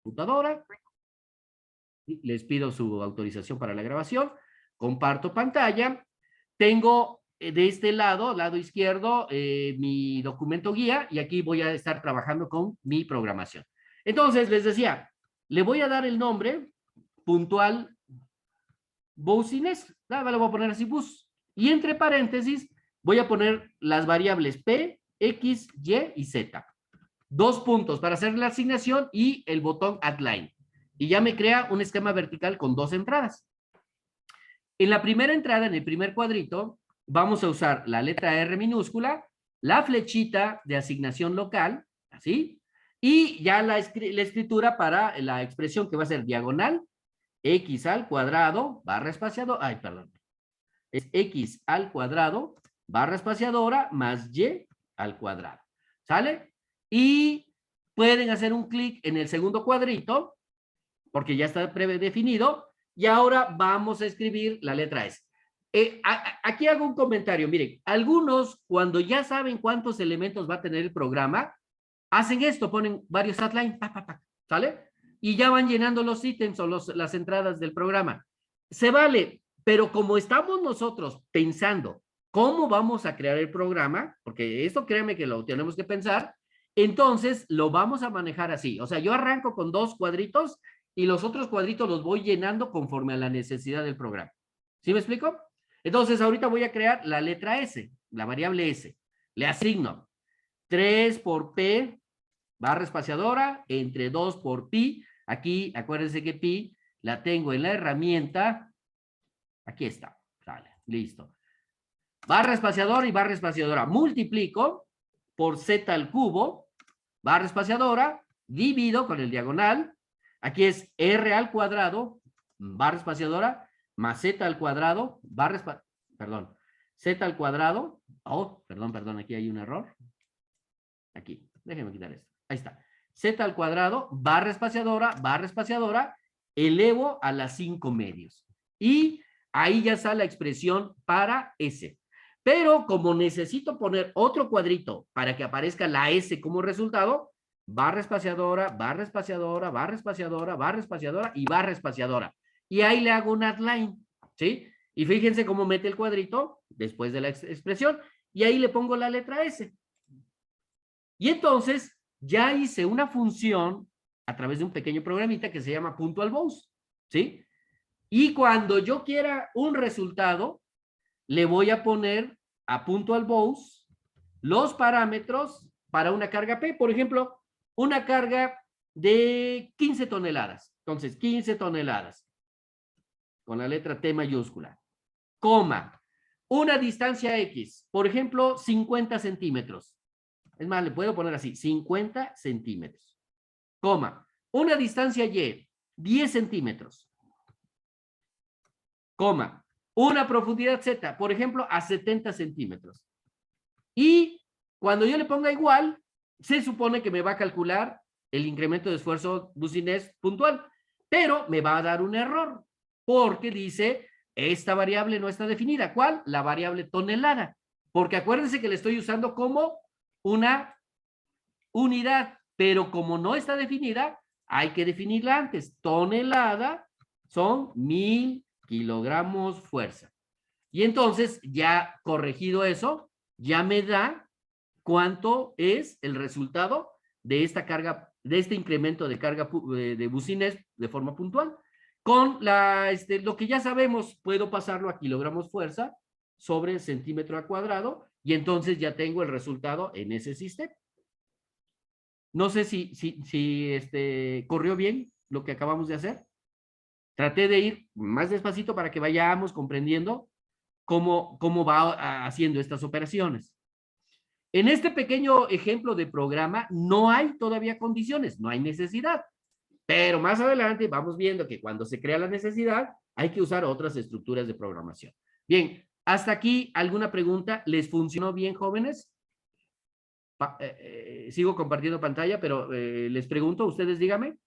computadora. Les pido su autorización para la grabación. Comparto pantalla. Tengo de este lado izquierdo, mi documento guía y aquí voy a estar trabajando con mi programación. Entonces, les decía, le voy a dar el nombre puntual Busines, le voy a poner así bus. Y entre paréntesis voy a poner las variables P, X, Y y Z. 2 puntos para hacer la asignación y el botón Add Line. Y ya me crea un esquema vertical con 2 entradas. En la primera entrada, en el primer cuadrito, vamos a usar la letra R minúscula, la flechita de asignación local, así, y ya la escritura para la expresión que va a ser diagonal, X al cuadrado, barra espaciadora, ay, perdón, es X al cuadrado, barra espaciadora, más Y al cuadrado, ¿sale? Y pueden hacer un clic en el segundo cuadrito, porque ya está predefinido, y ahora vamos a escribir la letra S. Aquí hago un comentario, miren, algunos cuando ya saben cuántos elementos va a tener el programa, hacen esto, ponen varios outlines, ¿sale? Y ya van llenando los ítems o las entradas del programa. Se vale, pero como estamos nosotros pensando cómo vamos a crear el programa, porque esto créanme que lo tenemos que pensar, entonces lo vamos a manejar así. O sea, yo arranco con 2 cuadritos y los otros cuadritos los voy llenando conforme a la necesidad del programa. ¿Sí me explico? Entonces, ahorita voy a crear la letra S, la variable S. Le asigno 3 por P, barra espaciadora, entre 2 por pi. Aquí, acuérdense que pi la tengo en la herramienta. Aquí está. Sale, listo. Barra espaciadora y barra espaciadora. Multiplico por z al cubo, barra espaciadora, divido con el diagonal. Aquí es r al cuadrado, barra espaciadora, más z al cuadrado, perdón, z al cuadrado. Oh, perdón, aquí hay un error. Aquí, déjenme quitar esto. Ahí está. Z al cuadrado, barra espaciadora, elevo a las 5 medios. Y ahí ya está la expresión para S. Pero como necesito poner otro cuadrito para que aparezca la S como resultado, barra espaciadora, barra espaciadora, barra espaciadora, barra espaciadora y barra espaciadora. Y ahí le hago un add line, ¿sí? Y fíjense cómo mete el cuadrito después de la expresión y ahí le pongo la letra S. Y entonces ya hice una función a través de un pequeño programita que se llama puntual bows, ¿sí? Y cuando yo quiera un resultado, le voy a poner a puntual bows los parámetros para una carga P. Por ejemplo, una carga de 15 toneladas. Entonces, 15 toneladas con la letra T mayúscula, coma, una distancia X, por ejemplo, 50 centímetros. Es más, le puedo poner así, 50 centímetros, coma, una distancia Y, 10 centímetros, coma, una profundidad Z, por ejemplo, a 70 centímetros. Y cuando yo le ponga igual, se supone que me va a calcular el incremento de esfuerzo bucinés puntual, pero me va a dar un error, porque dice, esta variable no está definida. ¿Cuál? La variable tonelada, porque acuérdense que le estoy usando como una unidad, pero como no está definida, hay que definirla antes. Tonelada son 1000 kilogramos fuerza. Y entonces, ya corregido eso, ya me da cuánto es el resultado de esta carga, de este incremento de carga de bucines de forma puntual. Con lo que ya sabemos, puedo pasarlo a kilogramos fuerza sobre centímetro al cuadrado y entonces ya tengo el resultado en ese sistema. No sé si corrió bien lo que acabamos de hacer. Traté de ir más despacito para que vayamos comprendiendo cómo va haciendo estas operaciones. En este pequeño ejemplo de programa no hay todavía condiciones, no hay necesidad. Pero más adelante vamos viendo que cuando se crea la necesidad hay que usar otras estructuras de programación. Bien, hasta aquí, ¿alguna pregunta? ¿Les funcionó bien, jóvenes? Sigo compartiendo pantalla, pero les pregunto, ustedes díganme.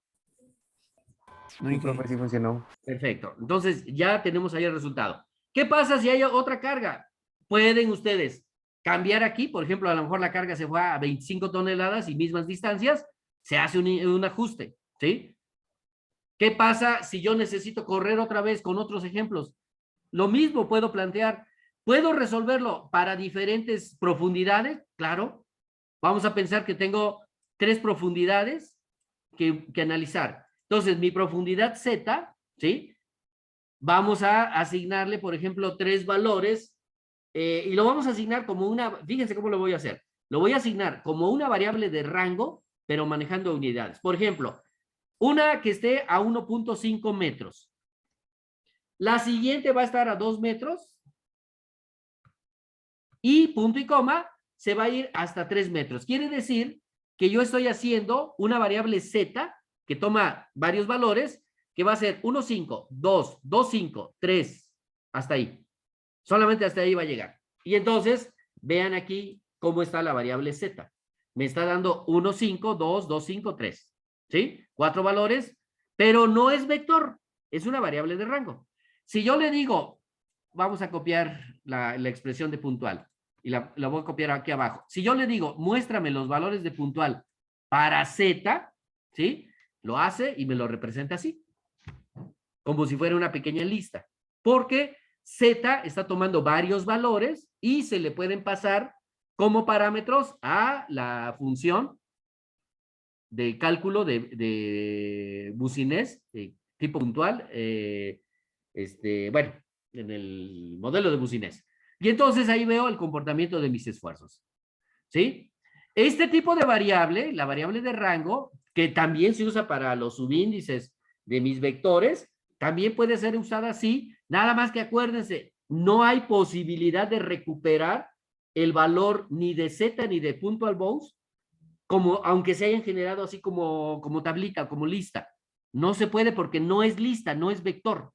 Sí, profe, sí funcionó. Perfecto. Entonces, ya tenemos ahí el resultado. ¿Qué pasa si hay otra carga? Pueden ustedes cambiar aquí, por ejemplo, a lo mejor la carga se fue a 25 toneladas y mismas distancias, se hace un ajuste, ¿sí? ¿Qué pasa si yo necesito correr otra vez con otros ejemplos? Lo mismo puedo plantear. ¿Puedo resolverlo para diferentes profundidades? Claro. Vamos a pensar que tengo 3 profundidades que analizar. Entonces, mi profundidad Z, ¿sí? Vamos a asignarle, por ejemplo, 3 valores y lo vamos a asignar como una, fíjense cómo lo voy a hacer. Lo voy a asignar como una variable de rango, pero manejando unidades. Por ejemplo, una que esté a 1.5 metros. La siguiente va a estar a 2 metros y punto y coma se va a ir hasta 3 metros. Quiere decir que yo estoy haciendo una variable Z que toma varios valores, que va a ser 1,5, 2, 2,5, 3, hasta ahí. Solamente hasta ahí va a llegar. Y entonces, vean aquí cómo está la variable Z. Me está dando 1,5, 2, 2,5, 3. ¿Sí? 4 valores, pero no es vector, es una variable de rango. Si yo le digo, vamos a copiar la expresión de puntual, y la voy a copiar aquí abajo. Si yo le digo, muéstrame los valores de puntual para Z, ¿sí? Lo hace y me lo representa así, como si fuera una pequeña lista, porque Z está tomando varios valores y se le pueden pasar como parámetros a la función de cálculo de Boussinesq, tipo puntual, bueno, en el modelo de Boussinesq. Y entonces ahí veo el comportamiento de mis esfuerzos. ¿Sí? Este tipo de variable, la variable de rango, que también se usa para los subíndices de mis vectores, también puede ser usada así, nada más que acuérdense, no hay posibilidad de recuperar el valor ni de Z ni de puntual bounds, como, aunque se hayan generado así como tablita, como lista. No se puede porque no es lista, no es vector.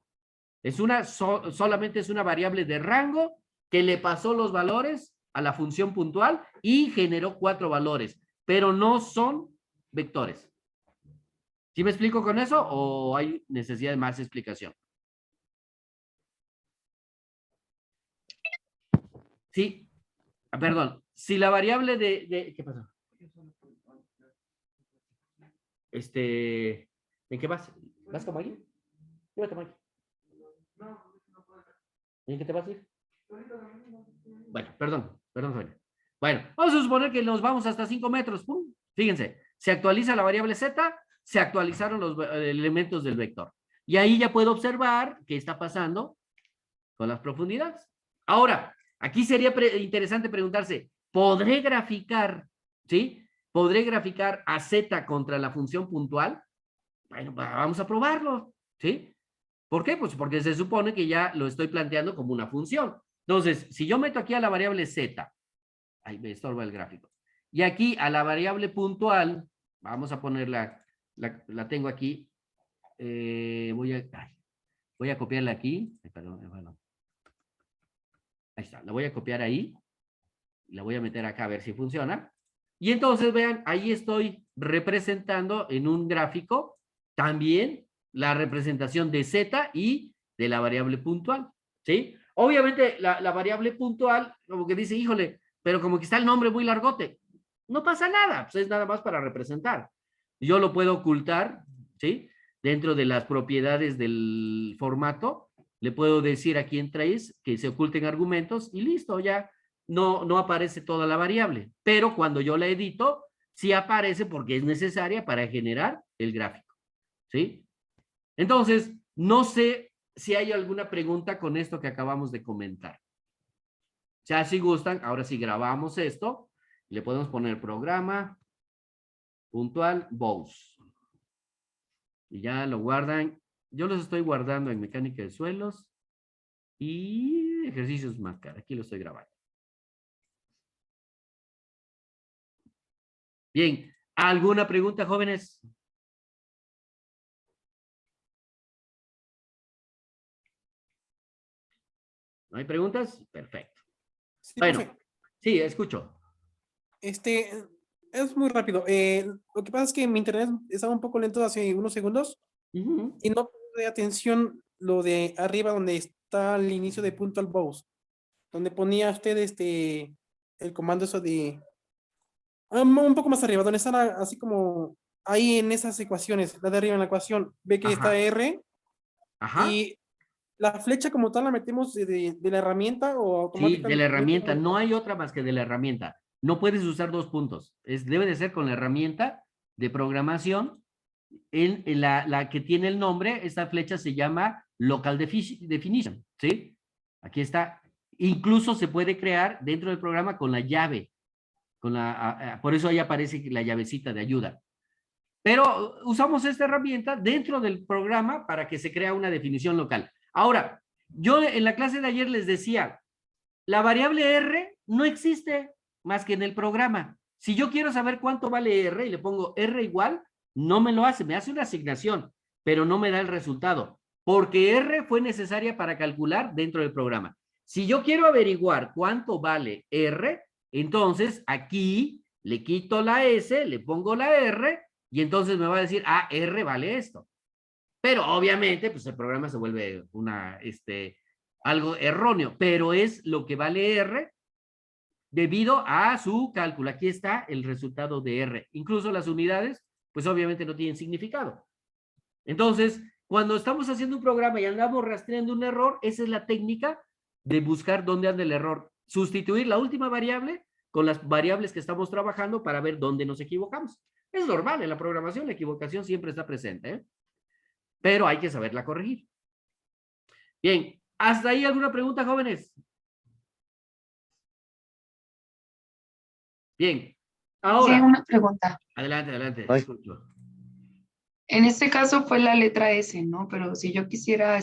Es solamente es una variable de rango que le pasó los valores a la función puntual y generó 4 valores, pero no son vectores. ¿Sí me explico con eso o hay necesidad de más explicación? Sí, perdón. Si la variable ¿qué pasó? ¿En qué vas? ¿Vas como aquí? Llévate, Mike. ¿En qué te vas a ir? Bueno, perdón, Sonia. Bueno, vamos a suponer que nos vamos hasta 5 metros. ¡Pum! Fíjense, se actualiza la variable Z, se actualizaron los elementos del vector. Y ahí ya puedo observar qué está pasando con las profundidades. Ahora, aquí sería interesante preguntarse, ¿podré graficar, sí? ¿Podré graficar a Z contra la función puntual? Bueno, vamos a probarlo, ¿sí? ¿Por qué? Pues porque se supone que ya lo estoy planteando como una función. Entonces, si yo meto aquí a la variable Z, ahí me estorba el gráfico, y aquí a la variable puntual, vamos a ponerla, la tengo aquí, voy a copiarla aquí, perdón, bueno, ahí está, la voy a copiar ahí, la voy a meter acá a ver si funciona, y entonces vean, ahí estoy representando en un gráfico también la representación de Z y de la variable puntual, ¿sí? Obviamente la variable puntual, como que dice, híjole, pero como que está el nombre muy largote, no pasa nada, pues es nada más para representar. Yo lo puedo ocultar, ¿sí? Dentro de las propiedades del formato, le puedo decir aquí en trace que se oculten argumentos y listo, ya no aparece toda la variable. Pero cuando yo la edito, sí aparece porque es necesaria para generar el gráfico, ¿sí? Entonces, no sé si hay alguna pregunta con esto que acabamos de comentar. Ya si gustan, ahora sí grabamos esto, le podemos poner programa, puntual, Bose. Y ya lo guardan. Yo los estoy guardando en mecánica de suelos y ejercicios más cara. Aquí lo estoy grabando. Bien, ¿alguna pregunta, jóvenes? ¿No hay preguntas? Perfecto. Sí, Bueno, profe. sí, escucho. Este, es muy rápido. Lo que pasa es que mi internet estaba un poco lento hace unos segundos Ujú. y no puse atención lo de arriba donde está el inicio de punto al Bows, donde ponía usted el comando eso de un poco más arriba, donde están así como ahí en esas ecuaciones, la de arriba en la ecuación, ve que está Ajá. R Ajá. y la flecha como tal la metemos de la herramienta o Sí, de la automáticamente. herramienta. No hay otra más que de la herramienta. No puedes usar dos puntos. Debe de ser con la herramienta de programación. En la que tiene el nombre, esta flecha se llama Local Definition, ¿sí? Aquí está. Incluso se puede crear dentro del programa con la llave. Por eso ahí aparece la llavecita de ayuda. Pero usamos esta herramienta dentro del programa para que se crea una definición local. Ahora, yo en la clase de ayer les decía, la variable R no existe más que en el programa. Si yo quiero saber cuánto vale R y le pongo R igual, no me lo hace, me hace una asignación, pero no me da el resultado, porque R fue necesaria para calcular dentro del programa. Si yo quiero averiguar cuánto vale R, entonces aquí le quito la S, le pongo la R y entonces me va a decir, ah, R vale esto. Pero obviamente, pues el programa se vuelve algo erróneo, pero es lo que vale R debido a su cálculo. Aquí está el resultado de R. Incluso las unidades, pues obviamente no tienen significado. Entonces, cuando estamos haciendo un programa y andamos rastreando un error, esa es la técnica de buscar dónde anda el error. Sustituir la última variable con las variables que estamos trabajando para ver dónde nos equivocamos. Es normal, en la programación la equivocación siempre está presente, ¿eh? Pero hay que saberla corregir. Bien, ¿hasta ahí alguna pregunta, jóvenes? Bien, Sí, ahora, una pregunta. adelante, adelante, Ay. escucho. En este caso fue la letra S, ¿no? Pero si yo quisiera,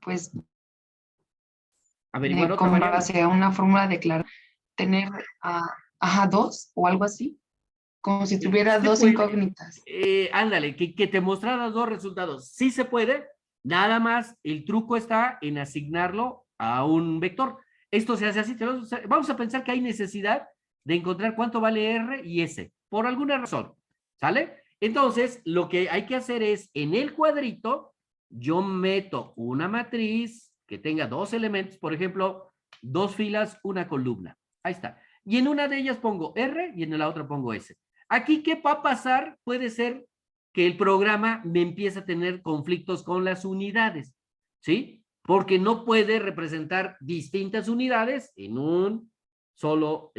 pues, Averiguar otra con variable. base a una fórmula declarar, tener, ajá, dos o algo así, como si tuviera Se dos puede, incógnitas. ándale, que te mostrara dos resultados. Sí se puede, nada más el truco está en asignarlo a un vector. Esto se hace así. Vamos a pensar que hay necesidad de encontrar cuánto vale R y S, por alguna razón. ¿Sale? Entonces, lo que hay que hacer es, en el cuadrito, yo meto una matriz que tenga dos elementos, por ejemplo, dos filas, una columna. Ahí está. Y en una de ellas pongo R y en la otra pongo S. Aquí, ¿qué va a pasar? Puede ser que el programa me empiece a tener conflictos con las unidades, ¿sí? Porque no puede representar distintas unidades en un solo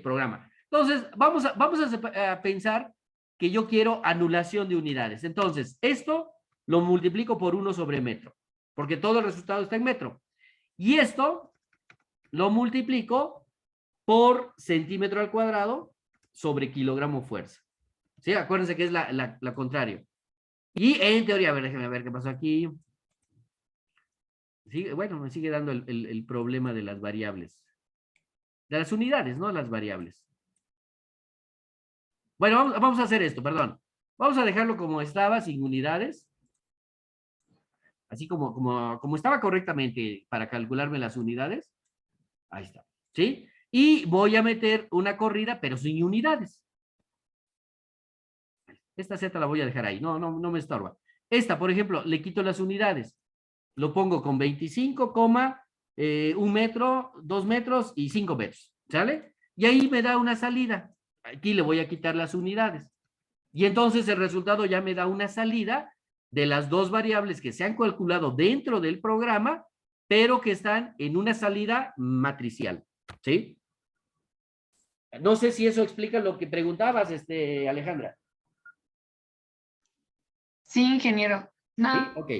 programa. Entonces, vamos a pensar que yo quiero anulación de unidades. Entonces, esto lo multiplico por 1 sobre metro, porque todo el resultado está en metro. Y esto lo multiplico por centímetro al cuadrado sobre kilogramo fuerza. ¿Sí? Acuérdense que es la contrario. Y en teoría, a ver, déjenme ver qué pasó aquí. Sí, bueno, me sigue dando el problema de las variables. De las unidades, ¿no? Las variables. Bueno, vamos a hacer esto, perdón. Vamos a dejarlo como estaba, sin unidades. Así como estaba correctamente para calcularme las unidades. Ahí está. ¿Sí? Y voy a meter una corrida, pero sin unidades. Esta Z la voy a dejar ahí, no me estorba. Esta, por ejemplo, le quito las unidades. Lo pongo con 25, 1 metro, 2 metros y 5 metros. ¿Sale? Y ahí me da una salida. Aquí le voy a quitar las unidades. Y entonces el resultado ya me da una salida de las dos variables que se han calculado dentro del programa, pero que están en una salida matricial. ¿Sí? No sé si eso explica lo que preguntabas, Alejandra. Sí, ingeniero. ¿Sí? Ok.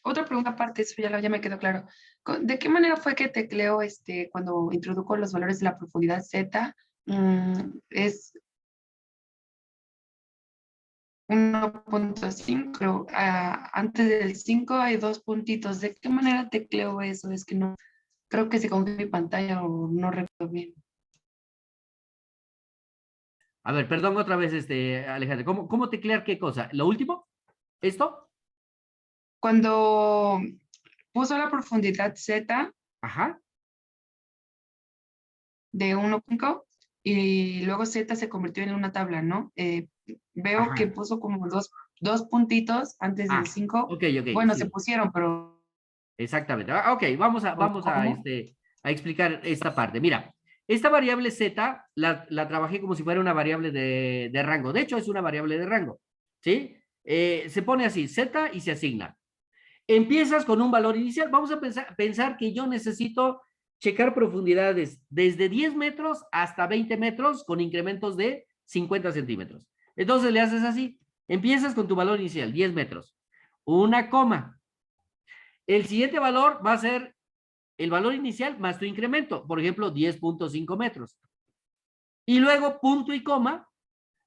Otra pregunta aparte, eso ya me quedó claro. ¿De qué manera fue que tecleó cuando introdujo los valores de la profundidad Z? Es 1.5, antes del 5 hay 2 puntitos. ¿De qué manera tecleo eso? Es que no, creo que se confundió mi pantalla o no recuerdo bien. A ver, perdón otra vez, Alejandra. ¿Cómo teclear qué cosa? ¿Lo último? ¿Esto? Cuando puso la profundidad Z Ajá. de 1.5 y luego Z se convirtió en una tabla, ¿no? Veo que Ajá. puso como dos puntitos antes del Ah, 5. ok, ok, Bueno, se sí. pusieron, pero Exactamente. Ok, vamos a ¿cómo? explicar esta parte. Mira, Esta variable z la trabajé como si fuera una variable de rango. De hecho, es una variable de rango, ¿sí? Se pone así, z y se asigna. Empiezas con un valor inicial. Vamos a pensar que yo necesito checar profundidades desde 10 metros hasta 20 metros con incrementos de 50 centímetros. Entonces le haces así. Empiezas con tu valor inicial, 10 metros. Una coma. El siguiente valor va a ser el valor inicial más tu incremento. Por ejemplo, 10.5 metros. Y luego punto y coma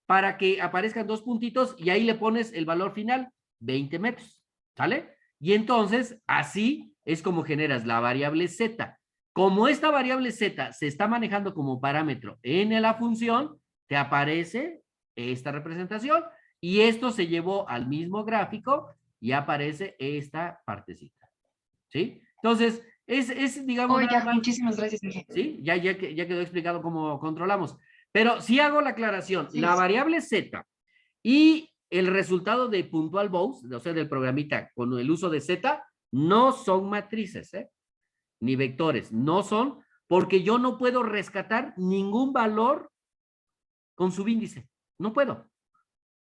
para que aparezcan dos puntitos y ahí le pones el valor final, 20 metros. ¿Sale? Y entonces, así es como generas la variable z. Como esta variable z se está manejando como parámetro en la función, te aparece esta representación y esto se llevó al mismo gráfico y aparece esta partecita. ¿Sí? Entonces, digamos, Oh, nada ya, más, muchísimas gracias, Inge. ¿sí? Ya quedó explicado cómo controlamos. Pero si hago la aclaración, Sí, la sí. variable z y el resultado de puntual bows, o sea, del programita con el uso de z, no son matrices, ni vectores, no son, porque yo no puedo rescatar ningún valor con subíndice. No puedo,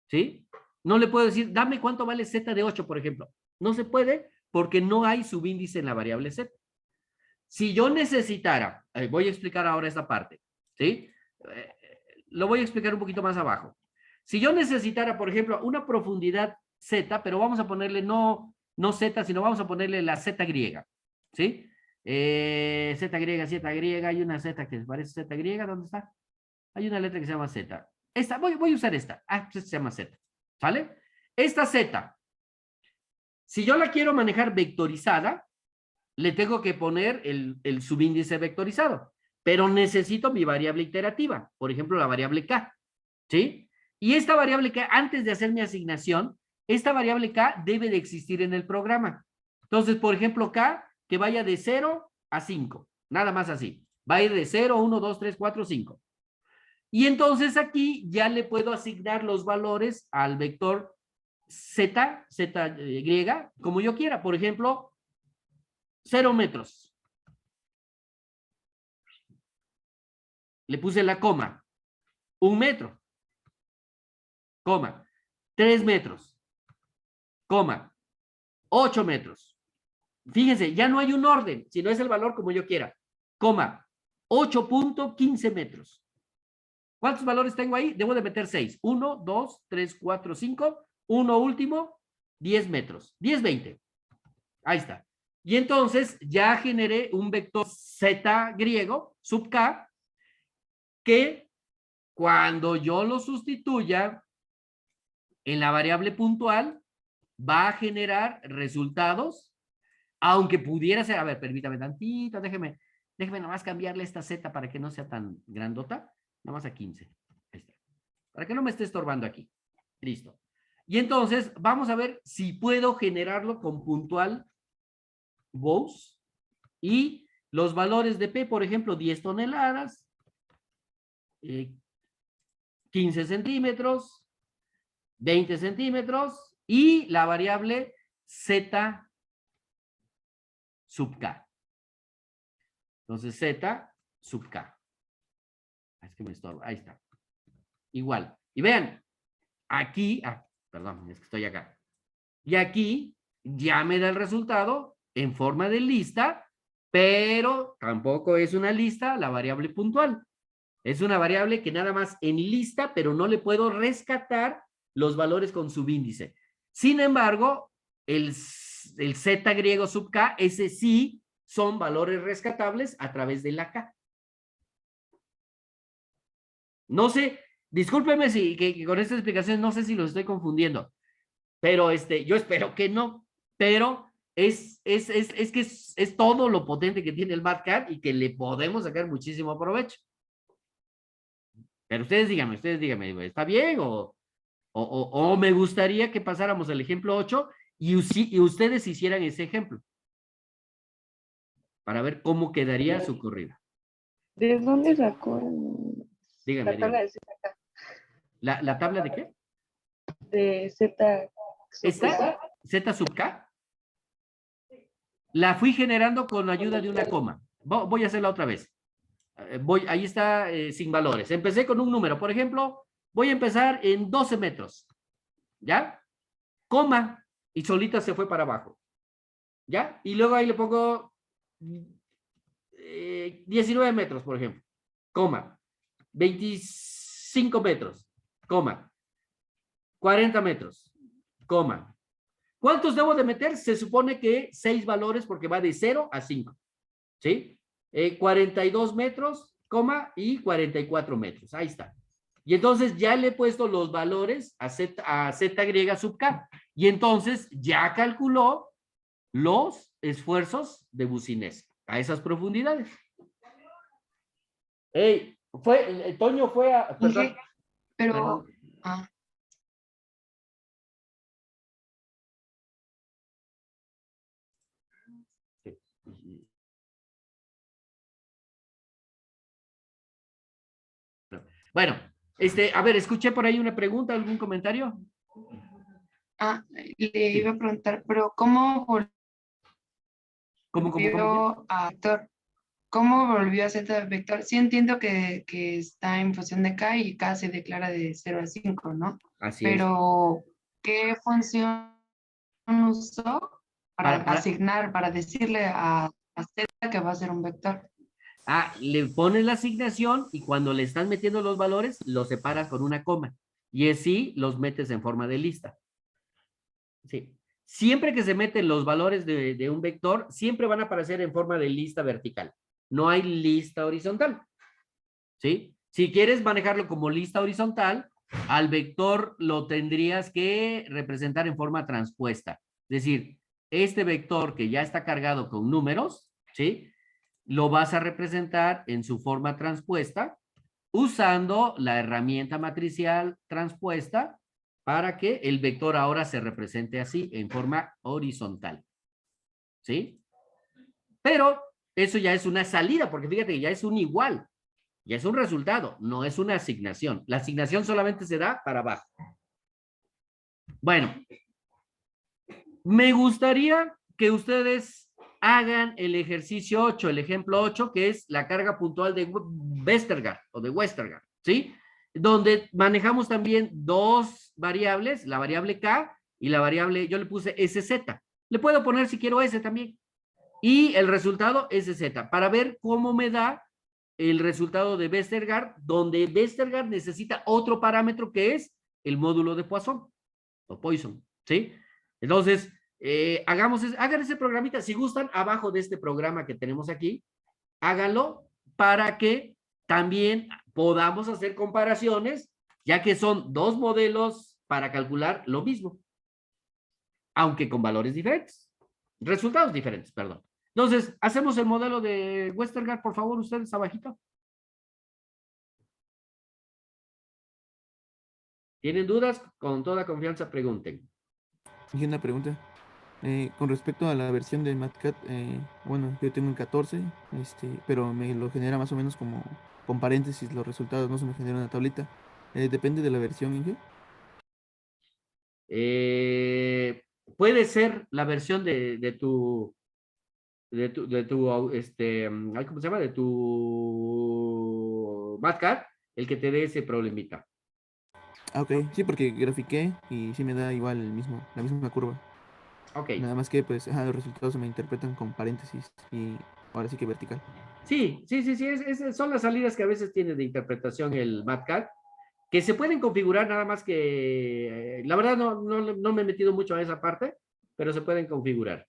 ¿sí? No le puedo decir, dame cuánto vale z de 8, por ejemplo. No se puede porque no hay subíndice en la variable z. Si yo necesitara, voy a explicar ahora esta parte, ¿sí? Lo voy a explicar un poquito más abajo. Si yo necesitara, por ejemplo, una profundidad z, pero vamos a ponerle no z, sino vamos a ponerle la z griega, ¿sí? Z griega, hay una z que parece z griega, ¿dónde está? Hay una letra que se llama z. Esta, voy a usar esta. Pues se llama z, ¿sale? Esta z, si yo la quiero manejar vectorizada, le tengo que poner el subíndice vectorizado, pero necesito mi variable iterativa, por ejemplo, la variable k, ¿sí? Y esta variable k, antes de hacer mi asignación, esta variable k debe de existir en el programa. Entonces, por ejemplo, k, que vaya de 0 a 5, nada más así. Va a ir de 0, 1, 2, 3, 4, 5. Y entonces aquí ya le puedo asignar los valores al vector z griega, como yo quiera. Por ejemplo, 0 metros. Le puse la coma. 1 metro. Coma. 3 metros. Coma. 8 metros. Fíjense, ya no hay un orden, sino es el valor como yo quiera. Coma. 8.15 metros. ¿Cuántos valores tengo ahí? Debo de meter 6. 1, 2, 3, 4, 5. Uno último, 10 metros. 10, 20. Ahí está. Y entonces ya generé un vector z griego, sub k, que cuando yo lo sustituya en la variable puntual, va a generar resultados, aunque pudiera ser, a ver, permítame tantito, déjeme nomás cambiarle esta z para que no sea tan grandota, nomás a 15. Ahí está. Para que no me esté estorbando aquí. Listo. Y entonces vamos a ver si puedo generarlo con puntual Bose y los valores de P, por ejemplo, 10 toneladas, 15 centímetros, 20 centímetros y la variable Z sub K. Entonces Z sub K. Es que me estorba. Ahí está. Igual. Y vean, aquí, perdón, es que estoy acá. Y aquí ya me da el resultado en forma de lista, pero tampoco es una lista la variable puntual. Es una variable que nada más en lista, pero no le puedo rescatar los valores con subíndice. Sin embargo, el z griego sub k, ese sí son valores rescatables a través de la k. No sé, discúlpeme si que con esta explicación no sé si los estoy confundiendo, pero yo espero que no, pero es que es todo lo potente que tiene el MATCAD y que le podemos sacar muchísimo provecho. Pero ustedes díganme, ¿está bien o me gustaría que pasáramos al ejemplo 8 y ustedes hicieran ese ejemplo para ver cómo quedaría su corrida? ¿De dónde sacó Díganme, la tabla díganme. de Z? ¿La tabla de qué? De Z. ¿Esta? ¿Z sub K? La fui generando con ayuda de una coma. Voy a hacerla otra vez. ahí está sin valores. Empecé con un número, por ejemplo, voy a empezar en 12 metros, ¿ya? Coma, y solita se fue para abajo, ¿ya? Y luego ahí le pongo 19 metros, por ejemplo, coma, 25 metros, coma, 40 metros, coma. ¿Cuántos debo de meter? Se supone que 6 valores porque va de 0 a 5, ¿sí? 42 metros, coma, y 44 metros. Ahí está. Y entonces ya le he puesto los valores a Z griega sub K. Y entonces ya calculó los esfuerzos de Bucinés a esas profundidades. Hey, Toño fue a... Perdón, Pero, perdón. ah, Bueno, a ver, escuché por ahí una pregunta, algún comentario. le iba a preguntar, pero ¿cómo ¿Cómo? volvió a vector? ¿Cómo volvió a Z vector? Sí entiendo que está en función de K y K se declara de 0 a 5, ¿no? Así es. Pero, ¿qué función usó para Para, asignar, para decirle a Z que va a ser un vector? le pones la asignación y cuando le estás metiendo los valores, los separas con una coma. Y así los metes en forma de lista. Sí. Siempre que se meten los valores de un vector, siempre van a aparecer en forma de lista vertical. No hay lista horizontal. ¿Sí? Si quieres manejarlo como lista horizontal, al vector lo tendrías que representar en forma transpuesta. Es decir, este vector que ya está cargado con números, ¿sí? Lo vas a representar en su forma transpuesta usando la herramienta matricial transpuesta para que el vector ahora se represente así, en forma horizontal. ¿Sí? Pero eso ya es una salida, porque fíjate que ya es un igual, ya es un resultado, no es una asignación. La asignación solamente se da para abajo. Bueno, me gustaría que ustedes hagan el ejercicio 8, el ejemplo 8, que es la carga puntual de Westergaard o de Westergaard, ¿sí? Donde manejamos también dos variables, la variable K y la variable, yo le puse SZ. Le puedo poner si quiero S también. Y el resultado SZ, para ver cómo me da el resultado de Westergaard, donde Westergaard necesita otro parámetro que es el módulo de Poisson o Poisson, ¿sí? Entonces, hagan ese programita, si gustan, abajo de este programa que tenemos aquí, háganlo para que también podamos hacer comparaciones, ya que son dos modelos para calcular lo mismo, aunque con valores diferentes, resultados diferentes, perdón. Entonces, hacemos el modelo de Westergaard, por favor, ustedes abajito. ¿Tienen dudas? Con toda confianza pregunten. Y una pregunta. Con respecto a la versión de MatCat, bueno, yo tengo el 14, pero me lo genera más o menos como con paréntesis los resultados, no se me genera una tablita. Depende de la versión, Inge. Eh, Puede ser la versión ¿cómo se llama? De tu MatCat, el que te dé ese problemita. Ah, ok, sí, porque grafiqué y sí me da igual la misma curva. Ok. Nada más que pues los resultados se me interpretan con paréntesis y ahora sí que vertical. Sí, sí, sí, sí, son las salidas que a veces tiene de interpretación el MatCat, que se pueden configurar nada más que, la verdad no me he metido mucho a esa parte, pero se pueden configurar.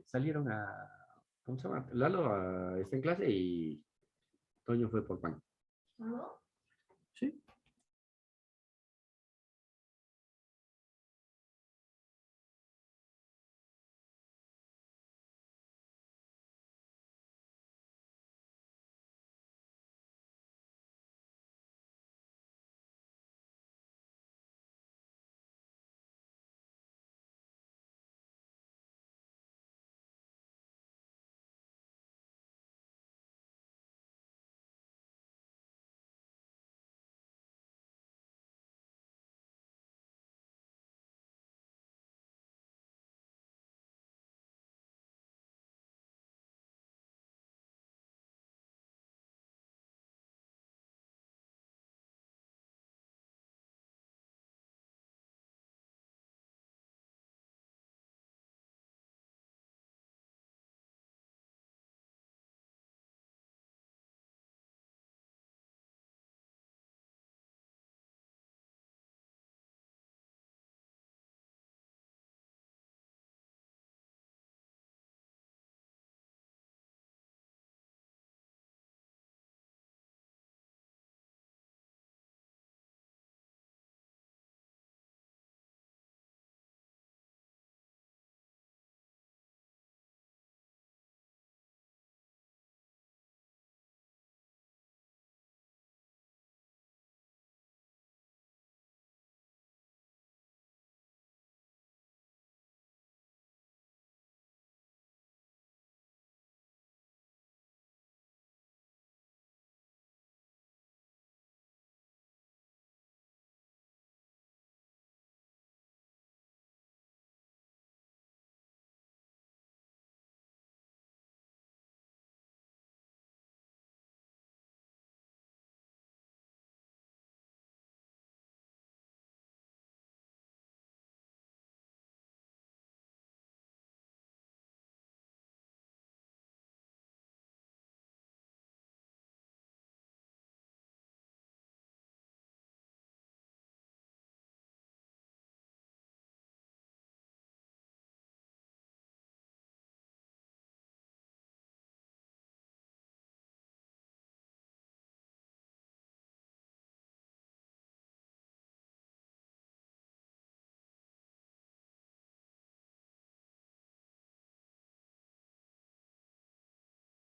Salieron ¿cómo se llama? Lalo está en clase y Toño fue por pan. Sí.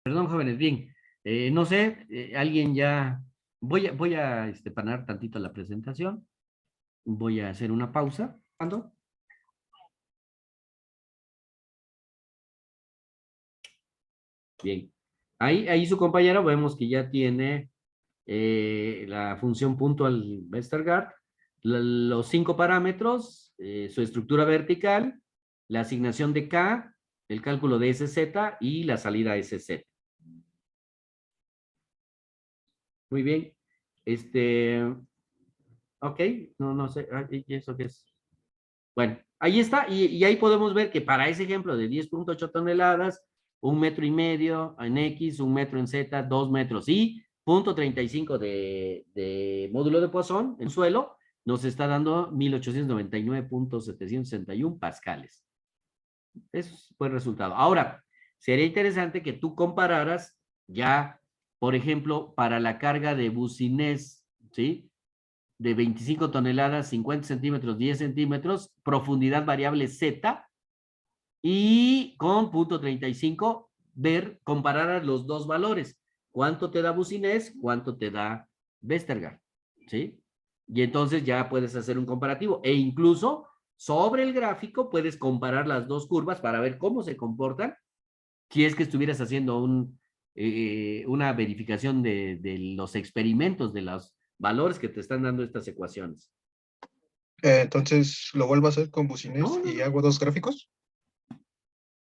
Perdón, jóvenes, bien. No sé, alguien ya... Voy a parar tantito la presentación. Voy a hacer una pausa. ¿Cuándo? Bien. Ahí su compañero vemos que ya tiene la función puntual Westergaard, los 5 parámetros, su estructura vertical, la asignación de K, el cálculo de SZ y la salida SZ. Muy bien. Ok, no sé, ¿y eso qué es? Bueno, ahí está, y ahí podemos ver que para ese ejemplo de 10.8 toneladas, 1,5 metros en X, 1 metro en Z, 2 metros y 0.35 de módulo de Poisson en suelo, nos está dando 1899.761 pascales. Eso fue el resultado. Ahora, sería interesante que tú compararas ya, por ejemplo, para la carga de bucinés, ¿sí? De 25 toneladas, 50 centímetros, 10 centímetros, profundidad variable Z, y con 0.35, comparar los dos valores. ¿Cuánto te da bucinés? ¿Cuánto te da Westergaard? ¿Sí? Y entonces ya puedes hacer un comparativo. E incluso sobre el gráfico puedes comparar las dos curvas para ver cómo se comportan si es que estuvieras haciendo una verificación de los experimentos, de los valores que te están dando estas ecuaciones. Entonces, ¿lo vuelvo a hacer con bucinés No. y hago 2 gráficos?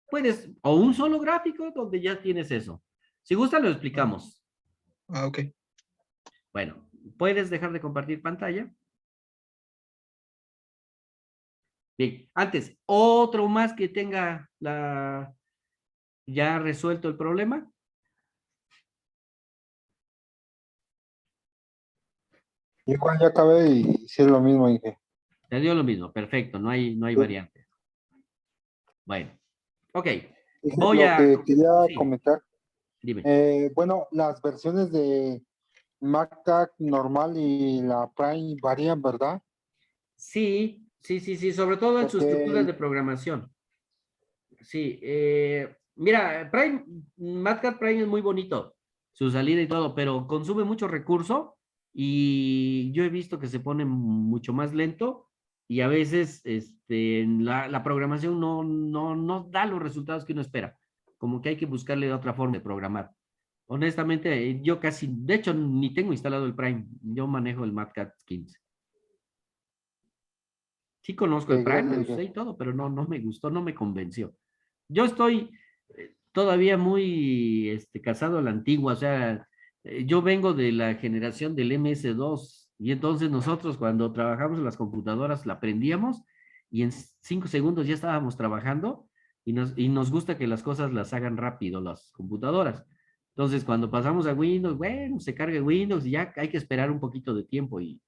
Puedes, o un solo gráfico donde ya tienes eso. Si gusta, lo explicamos. Ok. Bueno, ¿puedes dejar de compartir pantalla? Bien, antes, otro más que tenga ya resuelto el problema. Igual ya acabé y sí es lo mismo, Inge. Te dio lo mismo, perfecto, no hay variante. Bueno, ok. Inge, Voy lo a... que quería Sí, comentar, dime. bueno, las versiones de MacTag normal y la Prime varían, ¿verdad? Sí, sobre todo en su estructura Porque, de programación. Sí, mira, Matcat Prime es muy bonito, su salida y todo, pero consume mucho recurso y yo he visto que se pone mucho más lento y a veces la programación no da los resultados que uno espera. Como que hay que buscarle otra forma de programar. Honestamente, yo casi, de hecho, ni tengo instalado el Prime, yo manejo el Matcat 15. Sí conozco el Prime, gracias, lo Inge. usé y todo, pero no me gustó, no me convenció. Yo estoy todavía muy casado a la antigua, o sea, yo vengo de la generación del MS2 y entonces nosotros cuando trabajamos en las computadoras la aprendíamos y en 5 segundos ya estábamos trabajando y nos gusta que las cosas las hagan rápido las computadoras. Entonces cuando pasamos a Windows, bueno, se carga Windows y ya hay que esperar un poquito de tiempo y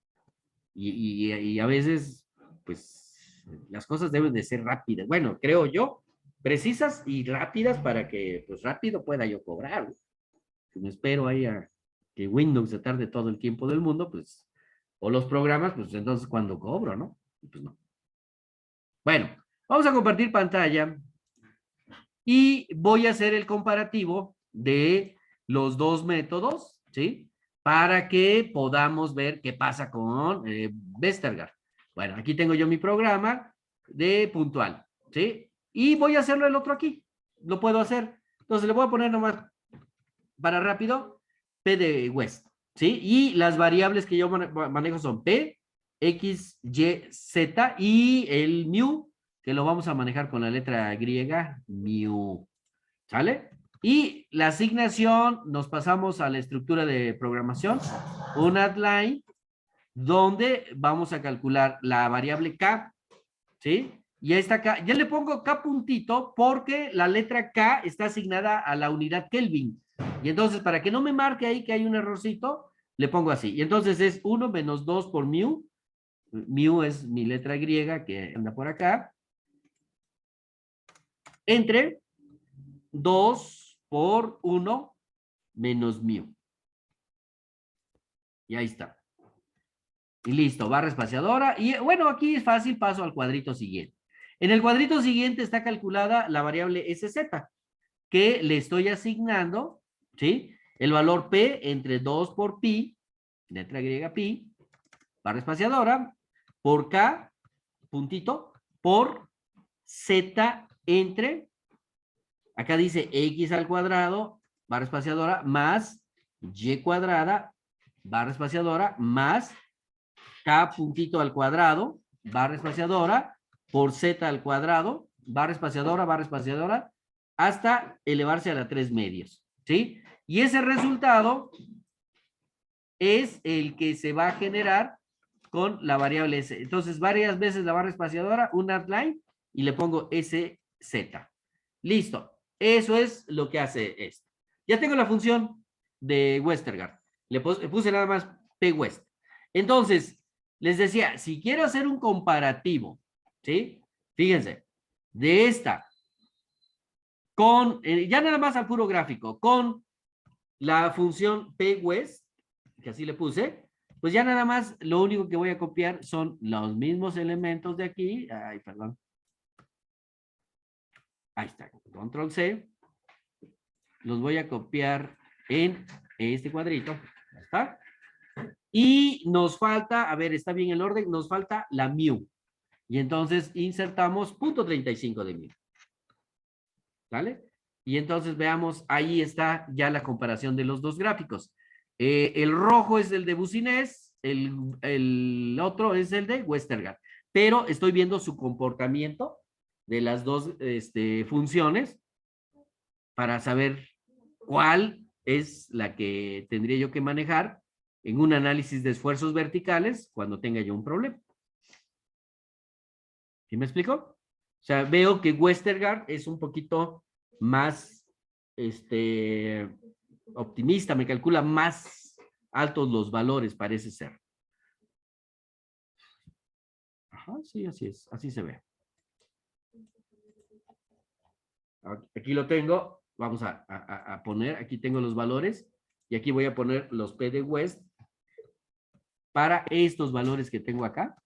a veces, pues, las cosas deben de ser rápidas. Bueno, creo yo, precisas y rápidas para que, pues, rápido pueda yo cobrar. Si me espero ahí a que Windows se tarde todo el tiempo del mundo, pues, o los programas, pues, entonces, ¿cuándo cobro, no? Pues no. Bueno, vamos a compartir pantalla y voy a hacer el comparativo de los dos métodos, ¿sí? Para que podamos ver qué pasa con Westergaard. Bueno, aquí tengo yo mi programa de puntual, ¿sí? Y voy a hacerlo el otro aquí. Lo puedo hacer. Entonces le voy a poner nomás para rápido P de West, ¿sí? Y las variables que yo manejo son P, X, Y, Z y el mu, que lo vamos a manejar con la letra griega, mu. ¿Sale? Y la asignación, nos pasamos a la estructura de programación, un addline, donde vamos a calcular la variable K, ¿sí? Y a esta K, ya le pongo K puntito porque la letra K está asignada a la unidad Kelvin. Y entonces, para que no me marque ahí que hay un errorcito, le pongo así. Y entonces es 1 menos 2 por mu. Mu es mi letra griega que anda por acá. Entre 2 por 1 menos mu. Y ahí está. Y listo, barra espaciadora. Y bueno, aquí es fácil, paso al cuadrito siguiente. En el cuadrito siguiente está calculada la variable SZ, que le estoy asignando ¿sí? El valor P entre 2 por pi, letra griega pi, barra espaciadora, por K, puntito, por Z entre, acá dice X al cuadrado, barra espaciadora, más Y cuadrada, barra espaciadora, más K puntito al cuadrado, barra espaciadora, por Z al cuadrado, barra espaciadora, hasta elevarse a la 3 medios, ¿sí? Y ese resultado es el que se va a generar con la variable S. Entonces, varias veces la barra espaciadora, un outline, y le pongo SZ. Listo. Eso es lo que hace esto. Ya tengo la función de Westergaard. Le puse nada más pwest. Entonces, les decía, si quiero hacer un comparativo, ¿sí? Fíjense, de esta con, ya nada más al puro gráfico, con la función pwest, que así le puse, pues ya nada más lo único que voy a copiar son los mismos elementos de aquí. Ay, perdón. Ahí está, control C. Los voy a copiar en este cuadrito. Ahí está. Y nos falta, a ver, está bien el orden, nos falta la mu. Y entonces insertamos punto 35 de mu. ¿Vale? Y entonces veamos, ahí está ya la comparación de los dos gráficos. El rojo es el de Boussinesq, el otro es el de Westergaard. Pero estoy viendo su comportamiento de las dos funciones para saber cuál es la que tendría yo que manejar en un análisis de esfuerzos verticales cuando tenga yo un problema. ¿Sí me explico? O sea, veo que Westergaard es un poquito más optimista, me calcula más altos los valores, parece ser. Ajá, sí, así es, así se ve. Aquí lo tengo, vamos a poner, aquí tengo los valores, y aquí voy a poner los P de West para estos valores que tengo acá.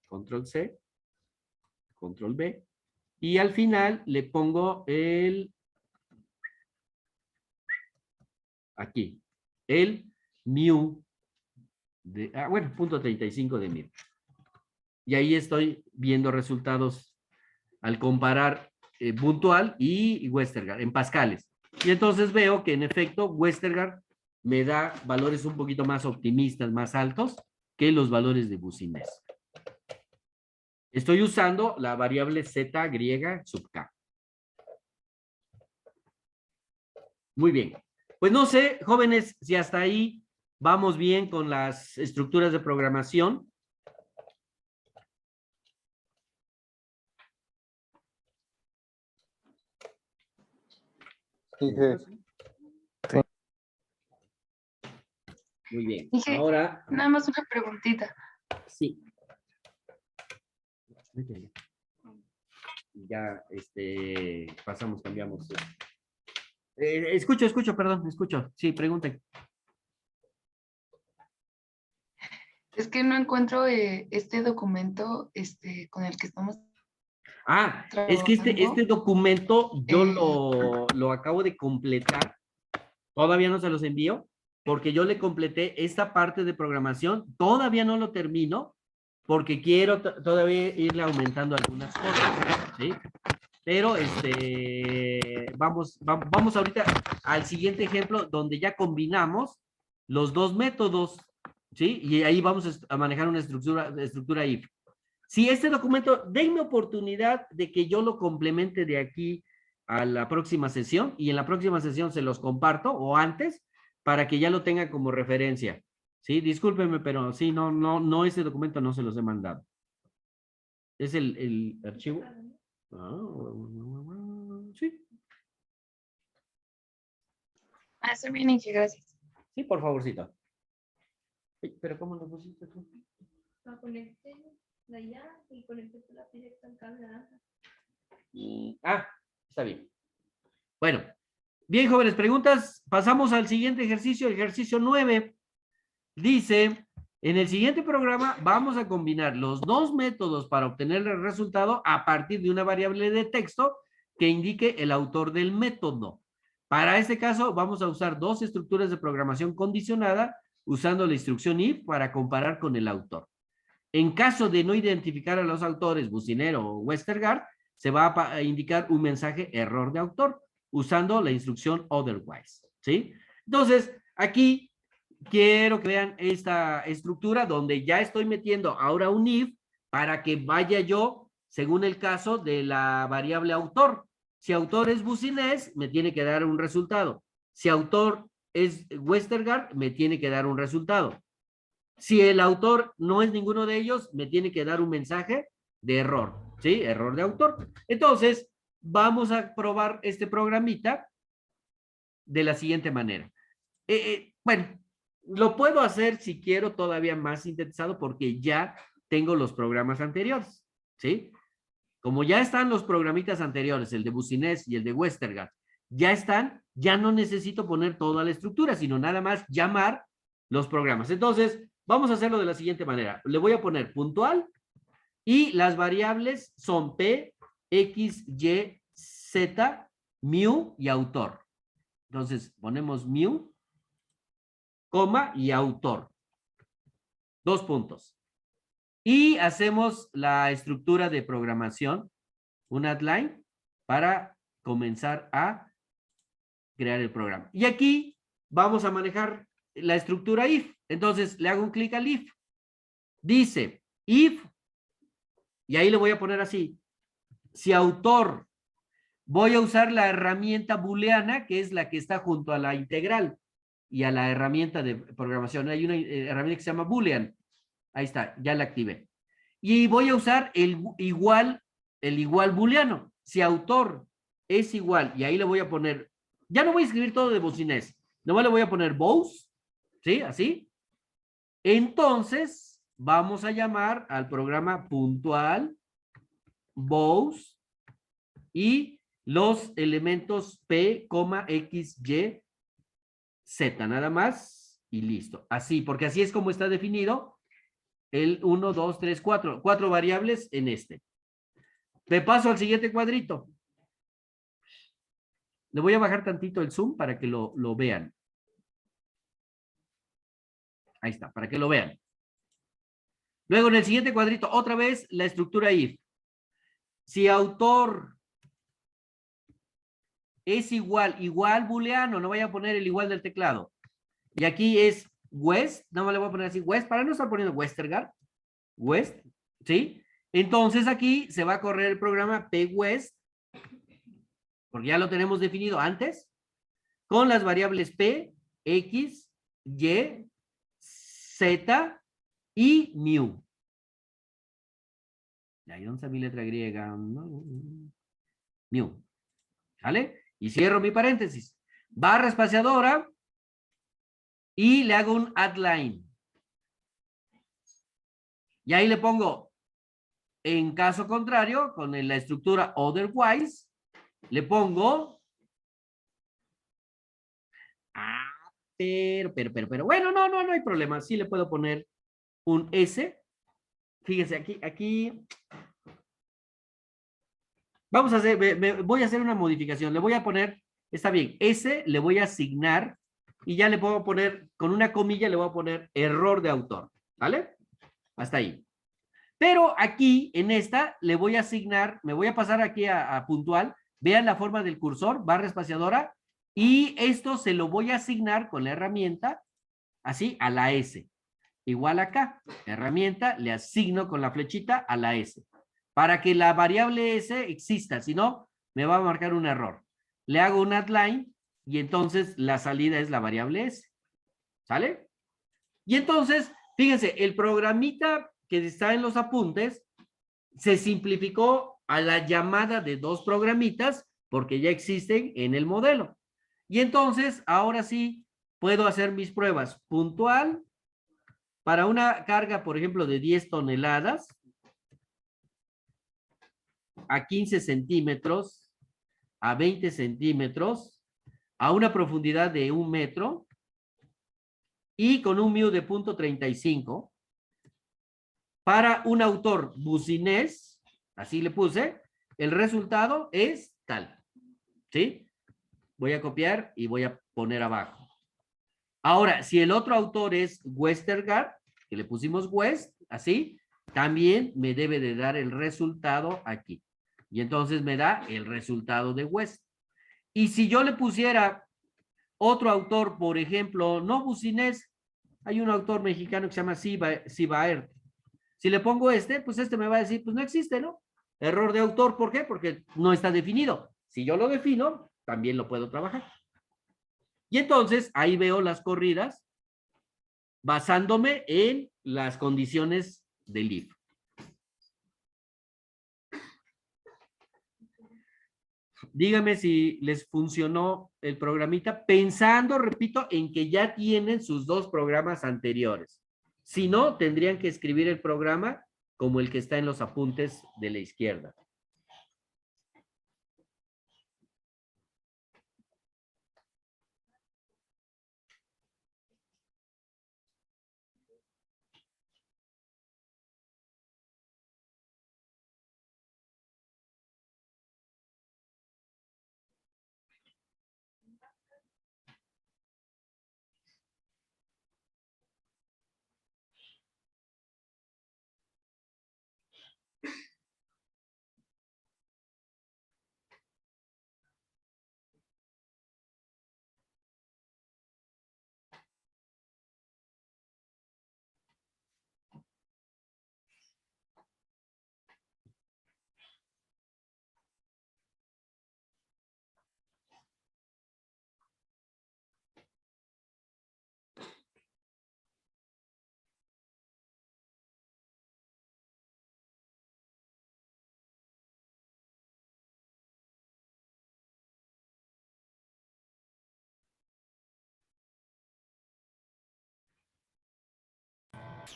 Control C, Control B, y al final le pongo aquí, el mu, bueno, punto 35 de mu. Y ahí estoy viendo resultados al comparar puntual y Westergaard en pascales. Y entonces veo que en efecto Westergaard me da valores un poquito más optimistas, más altos que los valores de Boussinesq. Estoy usando la variable z griega sub k. Muy bien. Pues no sé, jóvenes, si hasta ahí vamos bien con las estructuras de programación. Sí, sí. Muy bien. Dije, Ahora, nada más una preguntita. sí. Ya, pasamos, cambiamos. Escucho, perdón, escucho. Sí, pregunten. Es que no encuentro este documento con el que estamos Ah, es que este trabajando. documento yo lo acabo de completar. Todavía no se los envío, porque yo le completé esta parte de programación. Todavía no lo termino, porque quiero todavía irle aumentando algunas cosas, ¿sí? Pero vamos ahorita al siguiente ejemplo, donde ya combinamos los dos métodos, ¿sí? Y ahí vamos a manejar una estructura if. Si este documento, denme oportunidad de que yo lo complemente de aquí a la próxima sesión, y en la próxima sesión se los comparto, o antes, para que ya lo tengan como referencia. Sí, discúlpenme, pero sí, no, ese documento no se los he mandado. ¿Es el archivo? Sí. Está bien, Inge, gracias. Sí, por favorcito. Pero ¿cómo lo pusiste tú? La conecté de allá y conecté la directa al cable naranja. Está bien. Bueno, bien, jóvenes, preguntas. Pasamos al siguiente ejercicio, el ejercicio 9. Dice, en el siguiente programa vamos a combinar los dos métodos para obtener el resultado a partir de una variable de texto que indique el autor del método. Para este caso, vamos a usar dos estructuras de programación condicionada usando la instrucción if para comparar con el autor. En caso de no identificar a los autores, Bucinero o Westergaard, se va a indicar un mensaje error de autor usando la instrucción otherwise, ¿sí? Entonces, aquí quiero que vean esta estructura donde ya estoy metiendo ahora un if para que vaya yo según el caso de la variable autor. Si autor es Bucinés, me tiene que dar un resultado. Si autor es Westergaard, me tiene que dar un resultado. Si el autor no es ninguno de ellos, me tiene que dar un mensaje de error, ¿sí? Error de autor. Entonces, vamos a probar este programita de la siguiente manera. Bueno, lo puedo hacer si quiero todavía más sintetizado porque ya tengo los programas anteriores, ¿sí? Como ya están los programitas anteriores, el de Bucinés y el de Westergaard, ya están, ya no necesito poner toda la estructura, sino nada más llamar los programas. Entonces, vamos a hacerlo de la siguiente manera. Le voy a poner puntual y las variables son P, X, Y, Z, mu y autor. Entonces, ponemos mu, coma y autor. 2 puntos. Y hacemos la estructura de programación, un outline, para comenzar a crear el programa. Y aquí vamos a manejar la estructura if. Entonces, le hago un clic al if. Dice, if, y ahí le voy a poner así, si autor, voy a usar la herramienta booleana, que es la que está junto a la integral y a la herramienta de programación. Hay una herramienta que se llama boolean. Ahí está, ya la activé. Y voy a usar el igual booleano. Si autor es igual, y ahí le voy a poner, ya no voy a escribir todo de Bucinés, nomás le voy a poner bows, ¿sí? Así. Entonces, vamos a llamar al programa puntual, bows, y los elementos P, X, Y, Z, nada más, y listo. Así, porque así es como está definido el 1, 2, 3, 4. 4 variables en este. Me paso al siguiente cuadrito. Le voy a bajar tantito el zoom para que lo vean. Ahí está, para que lo vean. Luego en el siguiente cuadrito, otra vez la estructura if. Si autor es igual booleano, no vaya a poner el igual del teclado. Y aquí es West, nada más le voy a poner así, West, para no estar poniendo Westergaard. West, ¿sí? Entonces aquí se va a correr el programa pwest, porque ya lo tenemos definido antes, con las variables P, X, Y, Z y mu. Ahí donde está mi letra griega. Mu. ¿Vale? Y cierro mi paréntesis. Barra espaciadora y le hago un add line. Y ahí le pongo, en caso contrario, con la estructura otherwise, le pongo, pero, bueno, no hay problema. Sí le puedo poner un S. Fíjense, aquí, vamos a hacer, voy a hacer una modificación. Le voy a poner, está bien, S le voy a asignar y ya le puedo poner, con una comilla le voy a poner error de autor, ¿vale? Hasta ahí. Pero aquí, en esta, le voy a asignar, me voy a pasar aquí a puntual, vean la forma del cursor, barra espaciadora, y esto se lo voy a asignar con la herramienta, así, a la S. Igual acá, herramienta, le asigno con la flechita a la S, para que la variable S exista, si no, me va a marcar un error. Le hago un add line, y entonces la salida es la variable S. ¿Sale? Y entonces, fíjense, el programita que está en los apuntes se simplificó a la llamada de 2 programitas porque ya existen en el modelo. Y entonces, ahora sí, puedo hacer mis pruebas puntual para una carga, por ejemplo, de 10 toneladas a 15 centímetros, a 20 centímetros, a una profundidad de 1 metro y con un mu de 0.35. Para un autor Bucinés, así le puse, el resultado es tal. ¿Sí? voy a copiar y voy a poner abajo. Ahora, si el otro autor es Westergaard, que le pusimos West, así, también me debe de dar el resultado aquí. Y entonces me da el resultado de West. Y si yo le pusiera otro autor, por ejemplo, no Bucinés, hay un autor mexicano que se llama Sibaert. Si le pongo este, pues este me va a decir, pues no existe, ¿no? Error de autor, ¿por qué? Porque no está definido. Si yo lo defino, también lo puedo trabajar. Y entonces ahí veo las corridas basándome en las condiciones del if. Dígame si les funcionó el programita, pensando, repito, en que ya tienen sus dos programas anteriores. Si no, tendrían que escribir el programa como el que está en los apuntes de la izquierda.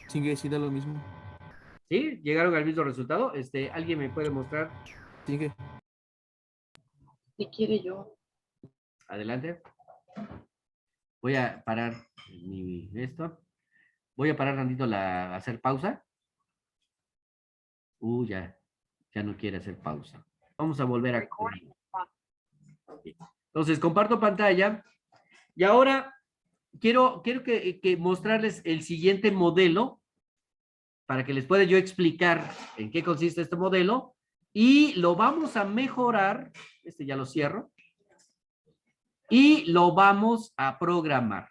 Sigue, sí da lo mismo. ¿Sí? ¿Llegaron al mismo resultado? ¿Alguien me puede mostrar? Sigue. Si quiere yo. Adelante. Voy a parar esto. Voy a parar tantito hacer pausa. Ya no quiere hacer pausa. Vamos a volver a... Entonces, comparto pantalla. Y ahora quiero que mostrarles el siguiente modelo para que les pueda yo explicar en qué consiste este modelo. Y lo vamos a mejorar. Ya lo cierro. Y lo vamos a programar.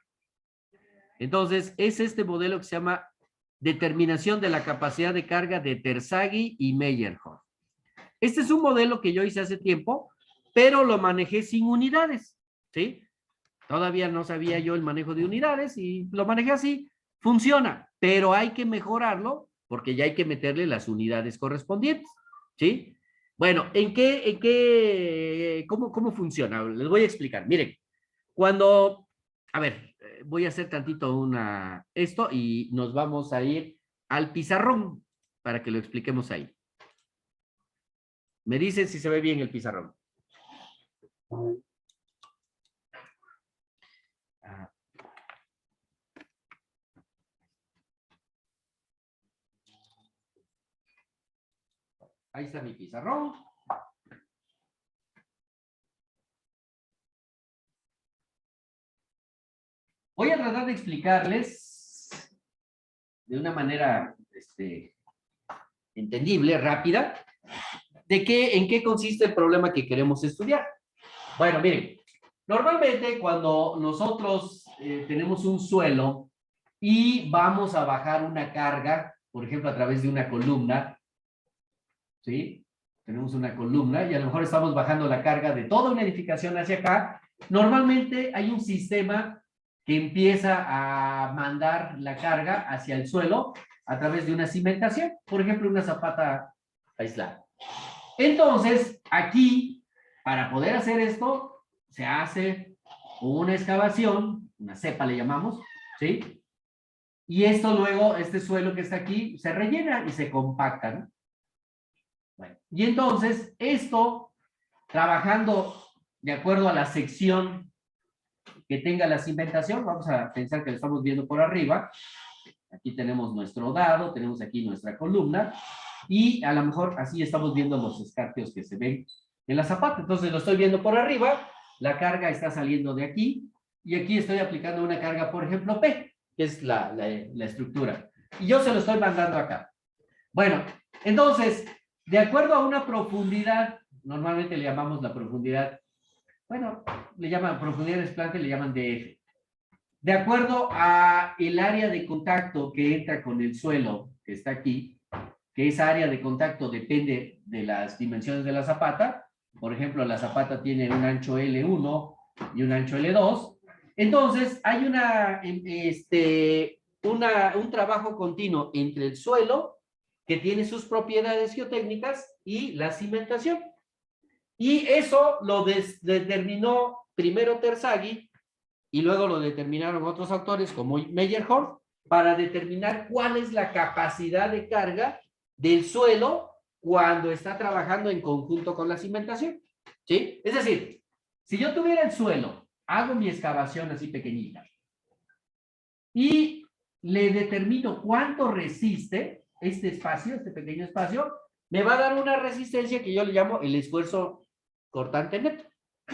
Entonces, es este modelo que se llama determinación de la capacidad de carga de Terzaghi y Meyerhoff. Este es un modelo que yo hice hace tiempo, pero lo manejé sin unidades, ¿sí? Todavía no sabía yo el manejo de unidades y lo manejé así. Funciona, pero hay que mejorarlo porque ya hay que meterle las unidades correspondientes, ¿sí? Bueno, ¿cómo funciona? Les voy a explicar. Miren, a ver, voy a hacer tantito esto y nos vamos a ir al pizarrón para que lo expliquemos ahí. Me dicen si se ve bien el pizarrón. Ahí está mi pizarrón. Voy a tratar de explicarles de una manera entendible, rápida, en qué consiste el problema que queremos estudiar. Bueno, miren, normalmente cuando nosotros tenemos un suelo y vamos a bajar una carga, por ejemplo, a través de una columna, ¿sí? Tenemos una columna y a lo mejor estamos bajando la carga de toda una edificación hacia acá. Normalmente hay un sistema que empieza a mandar la carga hacia el suelo a través de una cimentación, por ejemplo, una zapata aislada. Entonces, aquí, para poder hacer esto, se hace una excavación, una cepa le llamamos, ¿sí? Y esto luego, este suelo que está aquí, se rellena y se compacta, ¿no? Bueno, y entonces, esto, trabajando de acuerdo a la sección que tenga la cimentación, vamos a pensar que lo estamos viendo por arriba. Aquí tenemos nuestro dado, tenemos aquí nuestra columna, y a lo mejor así estamos viendo los escarpios que se ven en la zapata. Entonces lo estoy viendo por arriba, la carga está saliendo de aquí, y aquí estoy aplicando una carga, por ejemplo, P, que es la estructura. Y yo se lo estoy mandando acá. Bueno, entonces, de acuerdo a una profundidad, normalmente le llamamos la profundidad, bueno, le llaman profundidad de desplante, le llaman DF. De acuerdo a el área de contacto que entra con el suelo, que está aquí, que esa área de contacto depende de las dimensiones de la zapata. Por ejemplo, la zapata tiene un ancho L1 y un ancho L2. Entonces, hay un trabajo continuo entre el suelo, que tiene sus propiedades geotécnicas, y la cimentación. Y eso lo determinó primero Terzaghi, y luego lo determinaron otros autores como Meyerhoff, para determinar cuál es la capacidad de carga del suelo cuando está trabajando en conjunto con la cimentación. ¿Sí? Es decir, si yo tuviera el suelo, hago mi excavación así pequeñita, y le determino cuánto resiste este espacio, este pequeño espacio, me va a dar una resistencia que yo le llamo el esfuerzo cortante neto.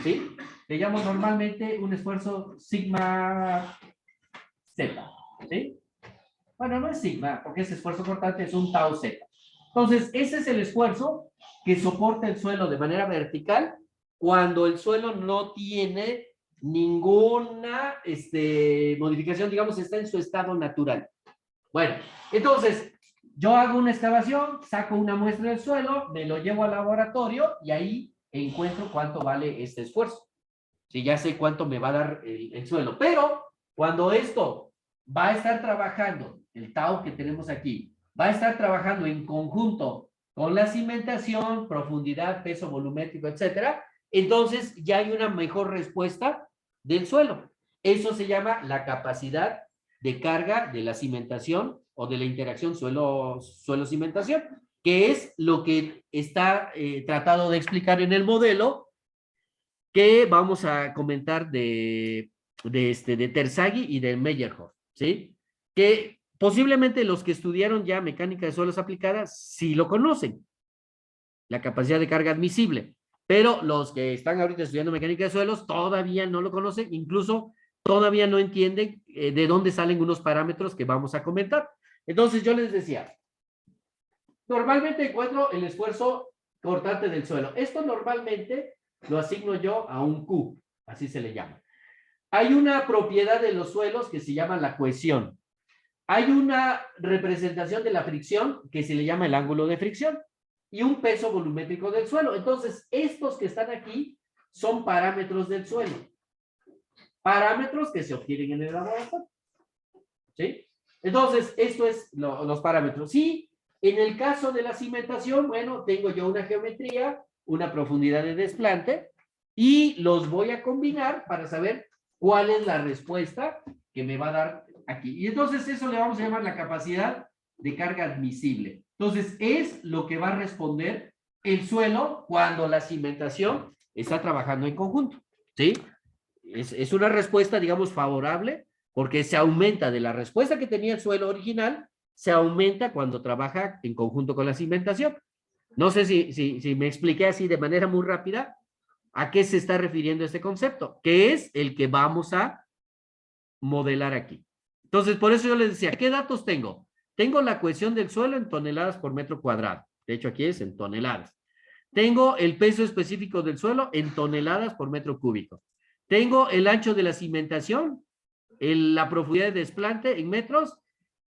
¿Sí? Le llamo normalmente un esfuerzo sigma Z. ¿Sí? Bueno, no es sigma, porque ese esfuerzo cortante es un tau Z. Entonces, ese es el esfuerzo que soporta el suelo de manera vertical cuando el suelo no tiene ninguna modificación, digamos, está en su estado natural. Bueno, entonces, yo hago una excavación, saco una muestra del suelo, me lo llevo al laboratorio y ahí encuentro cuánto vale este esfuerzo. Si ya sé cuánto me va a dar el suelo. Pero cuando esto va a estar trabajando, el tau que tenemos aquí, va a estar trabajando en conjunto con la cimentación, profundidad, peso volumétrico, etcétera, entonces ya hay una mejor respuesta del suelo. Eso se llama la capacidad de carga de la cimentación o de la interacción suelo-cimentación, que es lo que está tratado de explicar en el modelo que vamos a comentar de Terzaghi y de Meyerhoff, ¿sí? Que posiblemente los que estudiaron ya mecánica de suelos aplicada sí lo conocen, la capacidad de carga admisible, pero los que están ahorita estudiando mecánica de suelos todavía no lo conocen, incluso todavía no entienden de dónde salen unos parámetros que vamos a comentar. Entonces yo les decía, normalmente encuentro el esfuerzo cortante del suelo. Esto normalmente lo asigno yo a un Q, así se le llama. Hay una propiedad de los suelos que se llama la cohesión. Hay una representación de la fricción que se le llama el ángulo de fricción y un peso volumétrico del suelo. Entonces, estos que están aquí son parámetros del suelo. Parámetros que se obtienen en el laboratorio. ¿Sí? Entonces, esto es los parámetros. Sí, en el caso de la cimentación, bueno, tengo yo una geometría, una profundidad de desplante, y los voy a combinar para saber cuál es la respuesta que me va a dar aquí. Y entonces eso le vamos a llamar la capacidad de carga admisible. Entonces, es lo que va a responder el suelo cuando la cimentación está trabajando en conjunto. ¿Sí? Es una respuesta, digamos, favorable, porque se aumenta de la respuesta que tenía el suelo original, se aumenta cuando trabaja en conjunto con la cimentación. No sé si me expliqué así de manera muy rápida a qué se está refiriendo este concepto, que es el que vamos a modelar aquí. Entonces, por eso yo les decía, ¿qué datos tengo? Tengo la cohesión del suelo en toneladas por metro cuadrado. De hecho, aquí es en toneladas. Tengo el peso específico del suelo en toneladas por metro cúbico. Tengo el ancho de la cimentación, la profundidad de desplante en metros,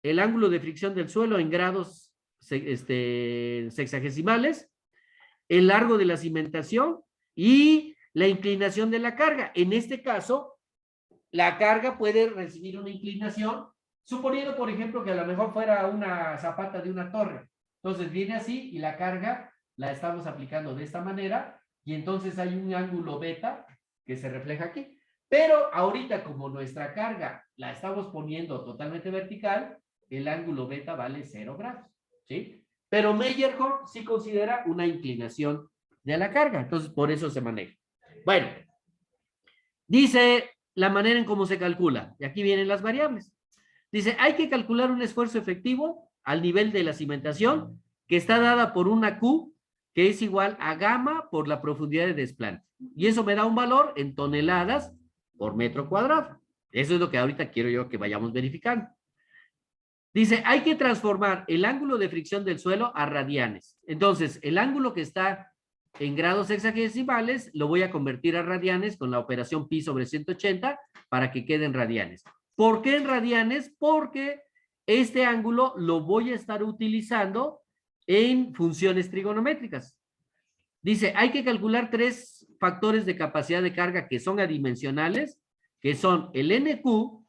el ángulo de fricción del suelo en grados sexagesimales, el largo de la cimentación y la inclinación de la carga. En este caso, la carga puede recibir una inclinación, suponiendo, por ejemplo, que a lo mejor fuera una zapata de una torre. Entonces viene así y la carga la estamos aplicando de esta manera y entonces hay un ángulo beta que se refleja aquí. Pero ahorita, como nuestra carga la estamos poniendo totalmente vertical, el ángulo beta vale 0 grados, ¿sí? Pero Meyerhoff sí considera una inclinación de la carga, entonces por eso se maneja. Bueno, dice la manera en cómo se calcula, y aquí vienen las variables. Dice, hay que calcular un esfuerzo efectivo al nivel de la cimentación, que está dada por una Q, que es igual a gamma por la profundidad de desplante. Y eso me da un valor en toneladas por metro cuadrado. Eso es lo que ahorita quiero yo que vayamos verificando. Dice, hay que transformar el ángulo de fricción del suelo a radianes. Entonces, el ángulo que está en grados hexagesimales lo voy a convertir a radianes con la operación pi sobre 180 para que quede en radianes. ¿Por qué en radianes? Porque este ángulo lo voy a estar utilizando en funciones trigonométricas. Dice, hay que calcular 3 factores de capacidad de carga que son adimensionales, que son el NQ,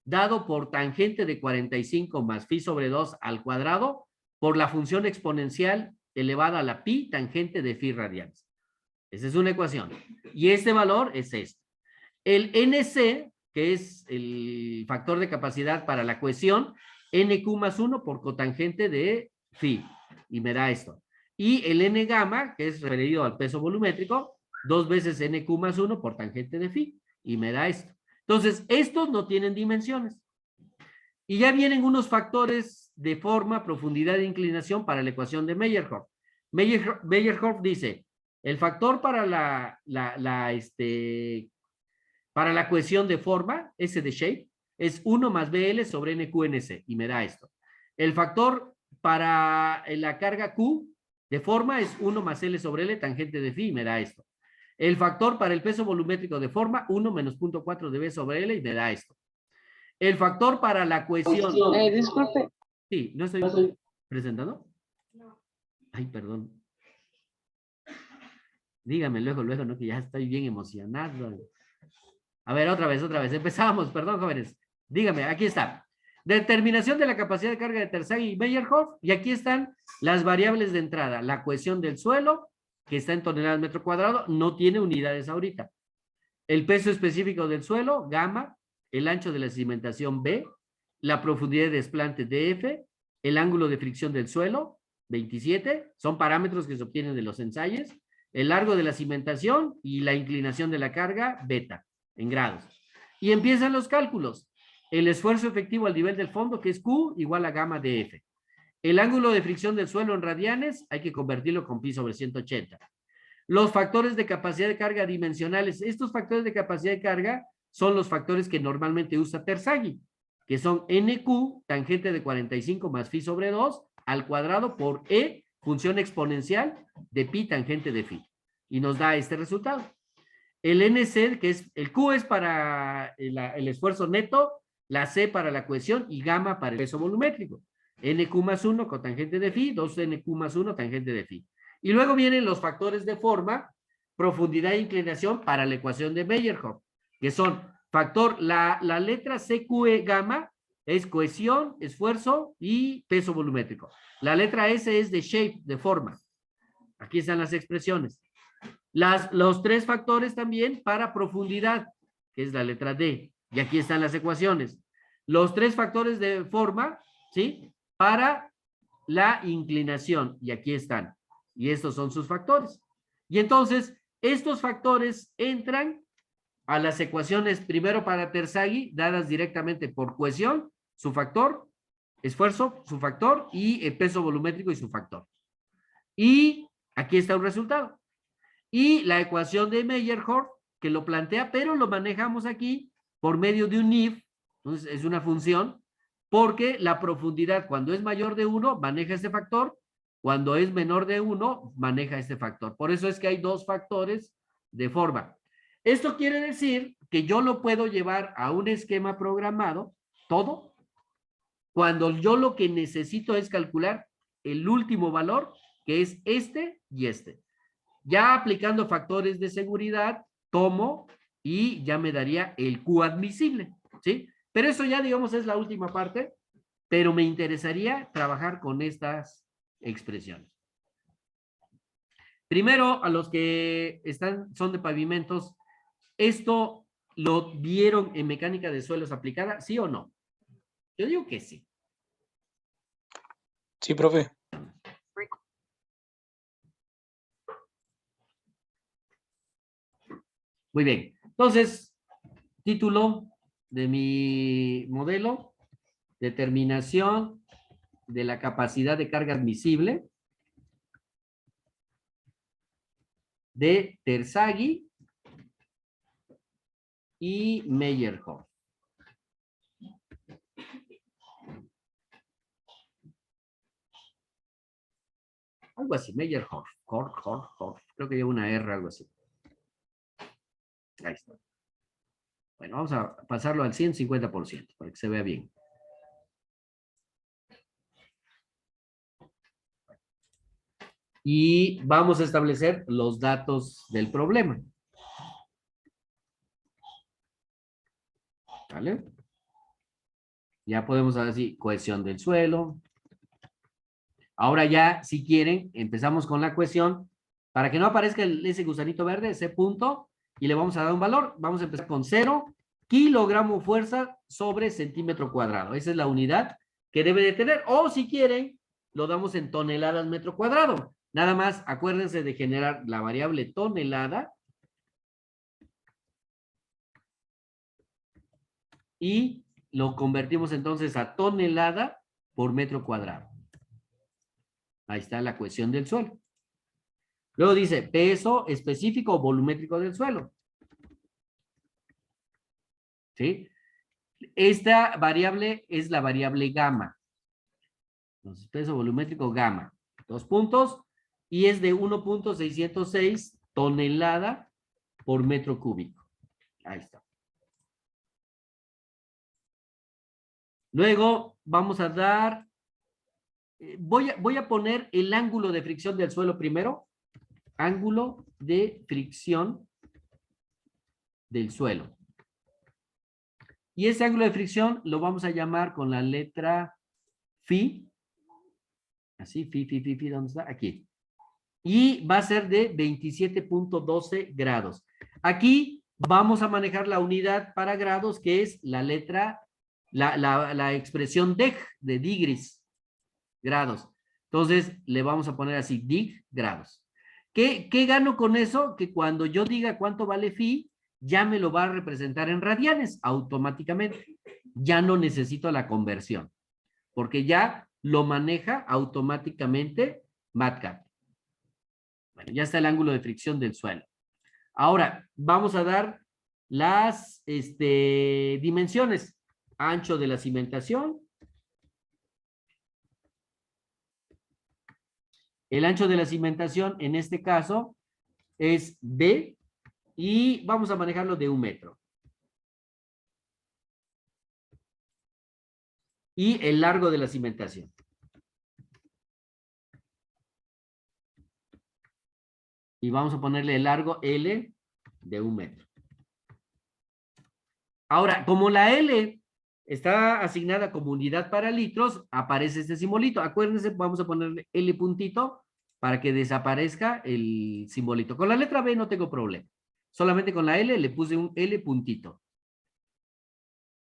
dado por tangente de 45 más phi sobre 2 al cuadrado, por la función exponencial elevada a la pi tangente de phi radianes. Esa es una ecuación. Y este valor es este. El NC, que es el factor de capacidad para la cohesión, NQ más 1 por cotangente de phi. Y me da esto. Y el N gamma, que es referido al peso volumétrico, 2 veces NQ más 1 por tangente de phi. Y me da esto. Entonces, estos no tienen dimensiones. Y ya vienen unos factores de forma, profundidad e inclinación para la ecuación de Meyerhof. Meyerhof dice, el factor para para la cohesión de forma, S de shape, es 1 más BL sobre NQNC, y me da esto. El factor para la carga Q de forma es 1 más L sobre L tangente de phi, y me da esto. El factor para el peso volumétrico de forma, 1 menos 0.4 de B sobre L, y me da esto. El factor para la cohesión. Disculpe. Sí, ¿no estoy presentando? No. Ay, perdón. Dígame luego, ¿no? Que ya estoy bien emocionado. A ver, otra vez. Empezamos, perdón, jóvenes. Dígame, aquí está. Determinación de la capacidad de carga de Terzaghi y Meyerhof. Y aquí están las variables de entrada. La cohesión del suelo, que está en toneladas metro cuadrado, no tiene unidades ahorita. El peso específico del suelo, gamma, el ancho de la cimentación B, la profundidad de desplante DF, el ángulo de fricción del suelo, 27, son parámetros que se obtienen de los ensayos, el largo de la cimentación y la inclinación de la carga, beta, en grados. Y empiezan los cálculos. El esfuerzo efectivo al nivel del fondo, que es Q, igual a gamma DF. El ángulo de fricción del suelo en radianes, hay que convertirlo con pi sobre 180. Los factores de capacidad de carga dimensionales. Estos factores de capacidad de carga son los factores que normalmente usa Terzaghi, que son NQ, tangente de 45 más phi sobre 2, al cuadrado por E, función exponencial de pi tangente de phi. Y nos da este resultado. El NC, que es, el Q es para el esfuerzo neto, la C para la cohesión y gamma para el peso volumétrico. NQ más 1 con tangente de phi, 2NQ más 1 tangente de phi. Y luego vienen los factores de forma, profundidad e inclinación para la ecuación de Meyerhof, que son factor, la letra CQE gamma es cohesión, esfuerzo y peso volumétrico. La letra S es de shape, de forma. Aquí están las expresiones. Los 3 factores también para profundidad, que es la letra D. Y aquí están las ecuaciones. Los 3 factores de forma, ¿sí? Para la inclinación. Y aquí están. Y estos son sus factores. Y entonces, estos factores entran a las ecuaciones primero para Terzaghi, dadas directamente por cohesión, su factor, esfuerzo, su factor, y peso volumétrico y su factor. Y aquí está un resultado. Y la ecuación de Meyerhof, que lo plantea, pero lo manejamos aquí por medio de un if, entonces es una función, porque la profundidad cuando es mayor de 1 maneja este factor, cuando es menor de 1 maneja este factor. Por eso es que hay 2 factores de forma. Esto quiere decir que yo lo puedo llevar a un esquema programado, todo, cuando yo lo que necesito es calcular el último valor, que es este y este. Ya aplicando factores de seguridad, tomo y ya me daría el Q admisible, ¿sí? Pero eso ya, digamos, es la última parte, pero me interesaría trabajar con estas expresiones. Primero, a los que son de pavimentos, ¿esto lo vieron en mecánica de suelos aplicada? ¿Sí o no? Yo digo que sí. Sí, profe. Muy bien. Entonces, título de mi modelo, determinación de la capacidad de carga admisible de Terzaghi y Meyerhoff. Algo así, Meyerhoff. Creo que lleva una R, algo así. Ahí está. Bueno, vamos a pasarlo al 150% para que se vea bien. Y vamos a establecer los datos del problema. ¿Vale? Ya podemos decir cohesión del suelo. Ahora ya, si quieren, empezamos con la cohesión. Para que no aparezca ese gusanito verde, ese punto, y le vamos a dar un valor. Vamos a empezar con 0 kilogramo fuerza sobre centímetro cuadrado. Esa es la unidad que debe de tener. O si quieren, lo damos en toneladas metro cuadrado. Nada más, acuérdense de generar la variable tonelada y lo convertimos entonces a tonelada por metro cuadrado. Ahí está la cohesión del suelo. Luego dice peso específico o volumétrico del suelo. ¿Sí? Esta variable es la variable gamma. Entonces, peso volumétrico gamma. 2 puntos. Y es de 1.606 tonelada por metro cúbico. Ahí está. Luego vamos a dar, voy a poner el ángulo de fricción del suelo primero. Ángulo de fricción del suelo. Y ese ángulo de fricción lo vamos a llamar con la letra phi. Así, phi, ¿dónde está? Aquí. Y va a ser de 27.12 grados. Aquí vamos a manejar la unidad para grados, que es la letra, la expresión deg, de degrees, grados. Entonces, le vamos a poner así, dig, grados. ¿Qué gano con eso? Que cuando yo diga cuánto vale phi, ya me lo va a representar en radianes automáticamente. Ya no necesito la conversión, porque ya lo maneja automáticamente MATLAB. Bueno, ya está el ángulo de fricción del suelo. Ahora, vamos a dar las dimensiones. Ancho de la cimentación. El ancho de la cimentación, en este caso, es B, y vamos a manejarlo de 1 metro. Y el largo de la cimentación. Y vamos a ponerle el largo L de 1 metro. Ahora, como la L está asignada como unidad para litros, aparece este simbolito. Acuérdense, vamos a ponerle L puntito para que desaparezca el simbolito. Con la letra B no tengo problema. Solamente con la L le puse un L puntito.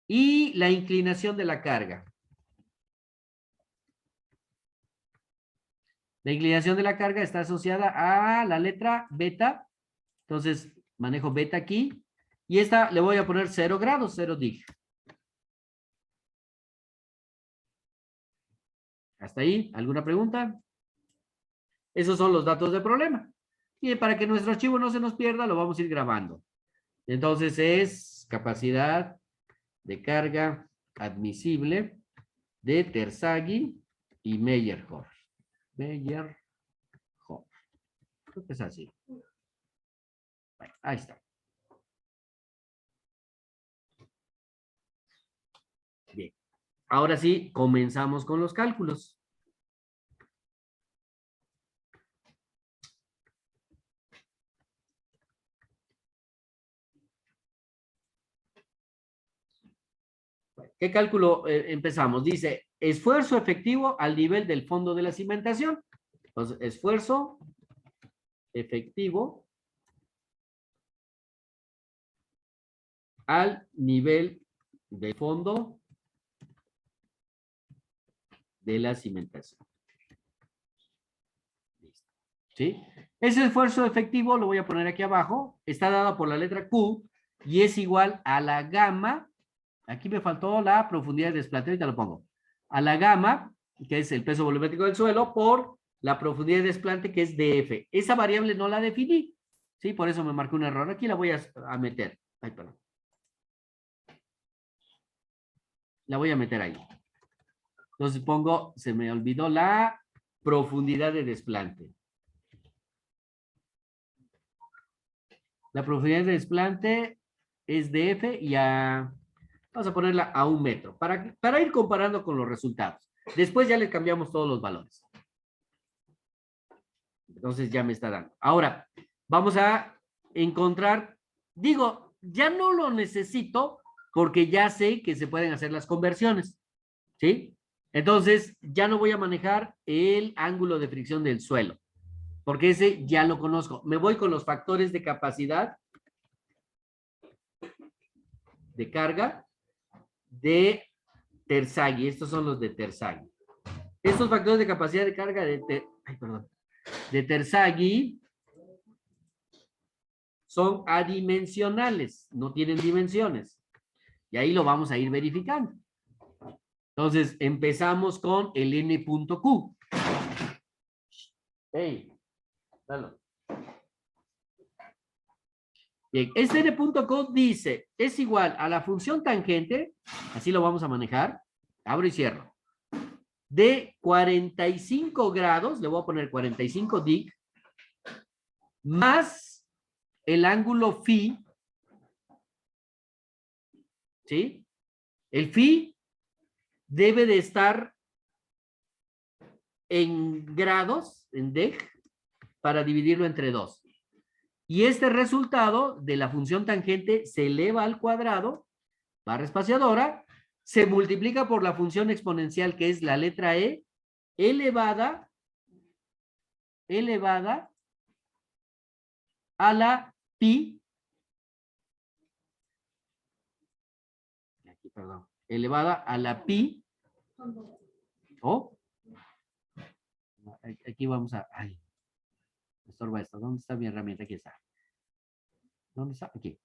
Y la inclinación de la carga. La inclinación de la carga está asociada a la letra beta. Entonces, manejo beta aquí. Y esta le voy a poner 0 grados, 0 dig. ¿Hasta ahí? ¿Alguna pregunta? Esos son los datos del problema. Y para que nuestro archivo no se nos pierda, lo vamos a ir grabando. Entonces es capacidad de carga admisible de Terzaghi y Meyerhoff. Meyerhoff. Creo que es así. Bueno, ahí está. Bien. Ahora sí, comenzamos con los cálculos. ¿Qué cálculo empezamos? Dice, esfuerzo efectivo al nivel del fondo de la cimentación. Entonces, esfuerzo efectivo al nivel del fondo de la cimentación. ¿Sí? Ese esfuerzo efectivo, lo voy a poner aquí abajo, está dado por la letra Q y es igual a la gamma. Aquí me faltó la profundidad de desplante, ahorita lo pongo. A la gamma, que es el peso volumétrico del suelo, por la profundidad de desplante, que es dF. Esa variable no la definí. Sí, por eso me marcó un error. Aquí la voy a meter. Ay, perdón. La voy a meter ahí. Entonces pongo, se me olvidó la profundidad de desplante. La profundidad de desplante es de F y vamos a ponerla a 1 metro para ir comparando con los resultados. Después ya le cambiamos todos los valores. Entonces ya me está dando. Ahora, vamos a encontrar, digo, ya no lo necesito porque ya sé que se pueden hacer las conversiones, ¿sí? Entonces, ya no voy a manejar el ángulo de fricción del suelo, porque ese ya lo conozco. Me voy con los factores de capacidad de carga de Terzaghi. Estos son los de Terzaghi. Estos factores de capacidad de carga de Terzaghi son adimensionales, no tienen dimensiones. Y ahí lo vamos a ir verificando. Entonces, empezamos con el n.q. Hey, dale. Bien, este n.q dice, es igual a la función tangente, así lo vamos a manejar, abro y cierro, de 45 grados, le voy a poner 45 dig, más el ángulo phi, ¿sí? El phi debe de estar en grados, en deg, para dividirlo entre 2. Y este resultado de la función tangente se eleva al cuadrado, barra espaciadora, se multiplica por la función exponencial que es la letra E, elevada a la pi, aquí, perdón, elevada a la pi, aquí vamos a, ay, me estorba esto, ¿dónde está mi herramienta? Aquí está. ¿Dónde está? Aquí.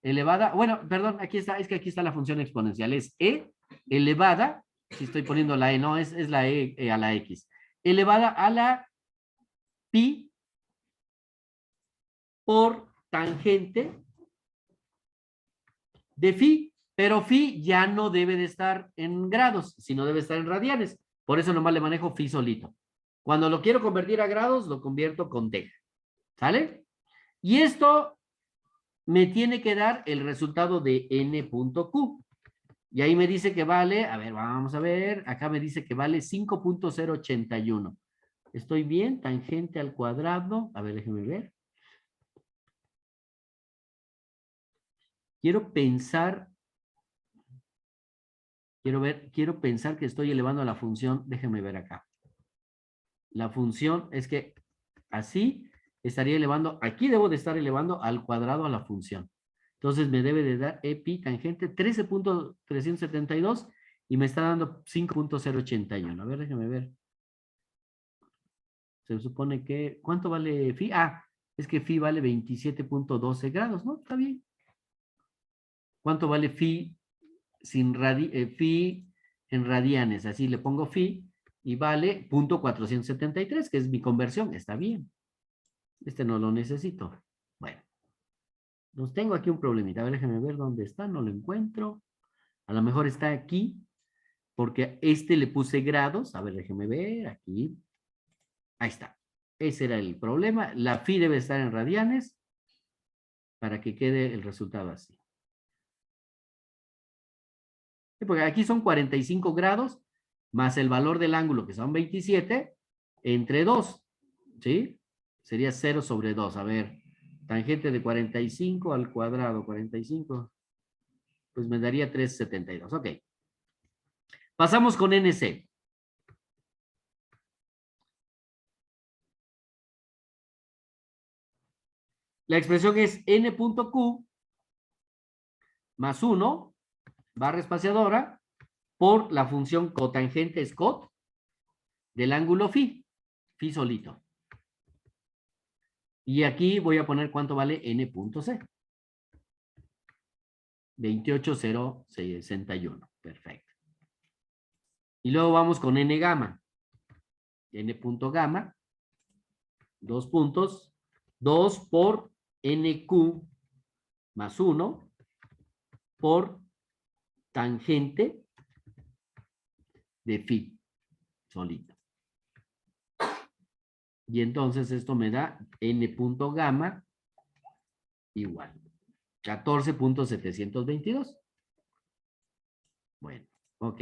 Elevada, bueno, perdón, aquí está, es que aquí está la función exponencial, es E elevada, si estoy poniendo la E, no, es la E a la X, elevada a la pi por tangente de phi, pero phi ya no debe de estar en grados, sino debe estar en radianes, por eso nomás le manejo phi solito. Cuando lo quiero convertir a grados, lo convierto con deg, ¿sale? Y esto me tiene que dar el resultado de n.q. Y ahí me dice que vale, a ver, vamos a ver, acá me dice que vale 5.081. ¿Estoy bien? Tangente al cuadrado. A ver, déjenme ver. Quiero pensar que estoy elevando a la función, déjenme ver acá. La función es que así estaría elevando, aquí debo de estar elevando al cuadrado a la función. Entonces me debe de dar e pi tangente 13.372 y me está dando 5.081. A ver, déjame ver. Se supone que, ¿cuánto vale phi? Ah, es que phi vale 27.12 grados, ¿no? Está bien. ¿Cuánto vale phi phi en radianes? Así le pongo phi y vale 0.473, que es mi conversión. Está bien. Este no lo necesito. Bueno. Nos tengo aquí un problemita. A ver, déjenme ver dónde está. No lo encuentro. A lo mejor está aquí. Porque a este le puse grados. A ver, déjenme ver. Aquí. Ahí está. Ese era el problema. La phi debe estar en radianes. Para que quede el resultado así. Sí, porque aquí son 45 grados. Más el valor del ángulo, que son 27. Entre 2. ¿Sí? Sería 0 sobre 2. A ver. Tangente de 45 al cuadrado. 45. Pues me daría 3.72. Ok. Pasamos con NC. La expresión es n.q más 1, barra espaciadora, por la función cotangente Scott del ángulo phi. Phi solito. Y aquí voy a poner cuánto vale n.c. 28.061. Perfecto. Y luego vamos con n gamma. N.gamma. 2 puntos. 2 por NQ más 1 por tangente de phi solito. Y entonces esto me da n punto gamma igual 14.722. Bueno, ok.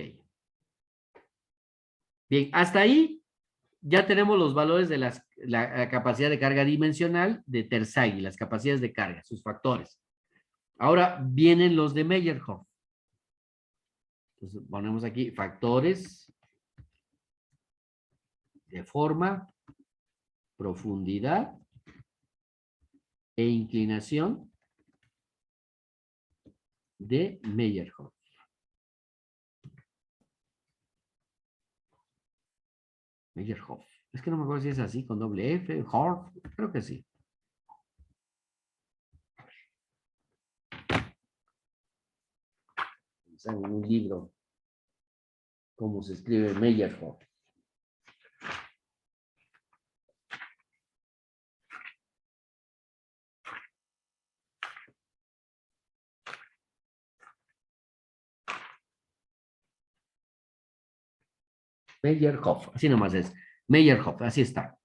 Bien, hasta ahí ya tenemos los valores de la capacidad de carga dimensional de Terzaghi, las capacidades de carga, sus factores. Ahora vienen los de Meyerhof. Entonces ponemos aquí factores de forma, profundidad e inclinación de Meyerhof. Meyerhof. Es que no me acuerdo si es así, con doble F, Hof, creo que sí. En un libro, cómo se escribe Meyerhof. Meyerhof, así nomás es. Meyerhof, así está.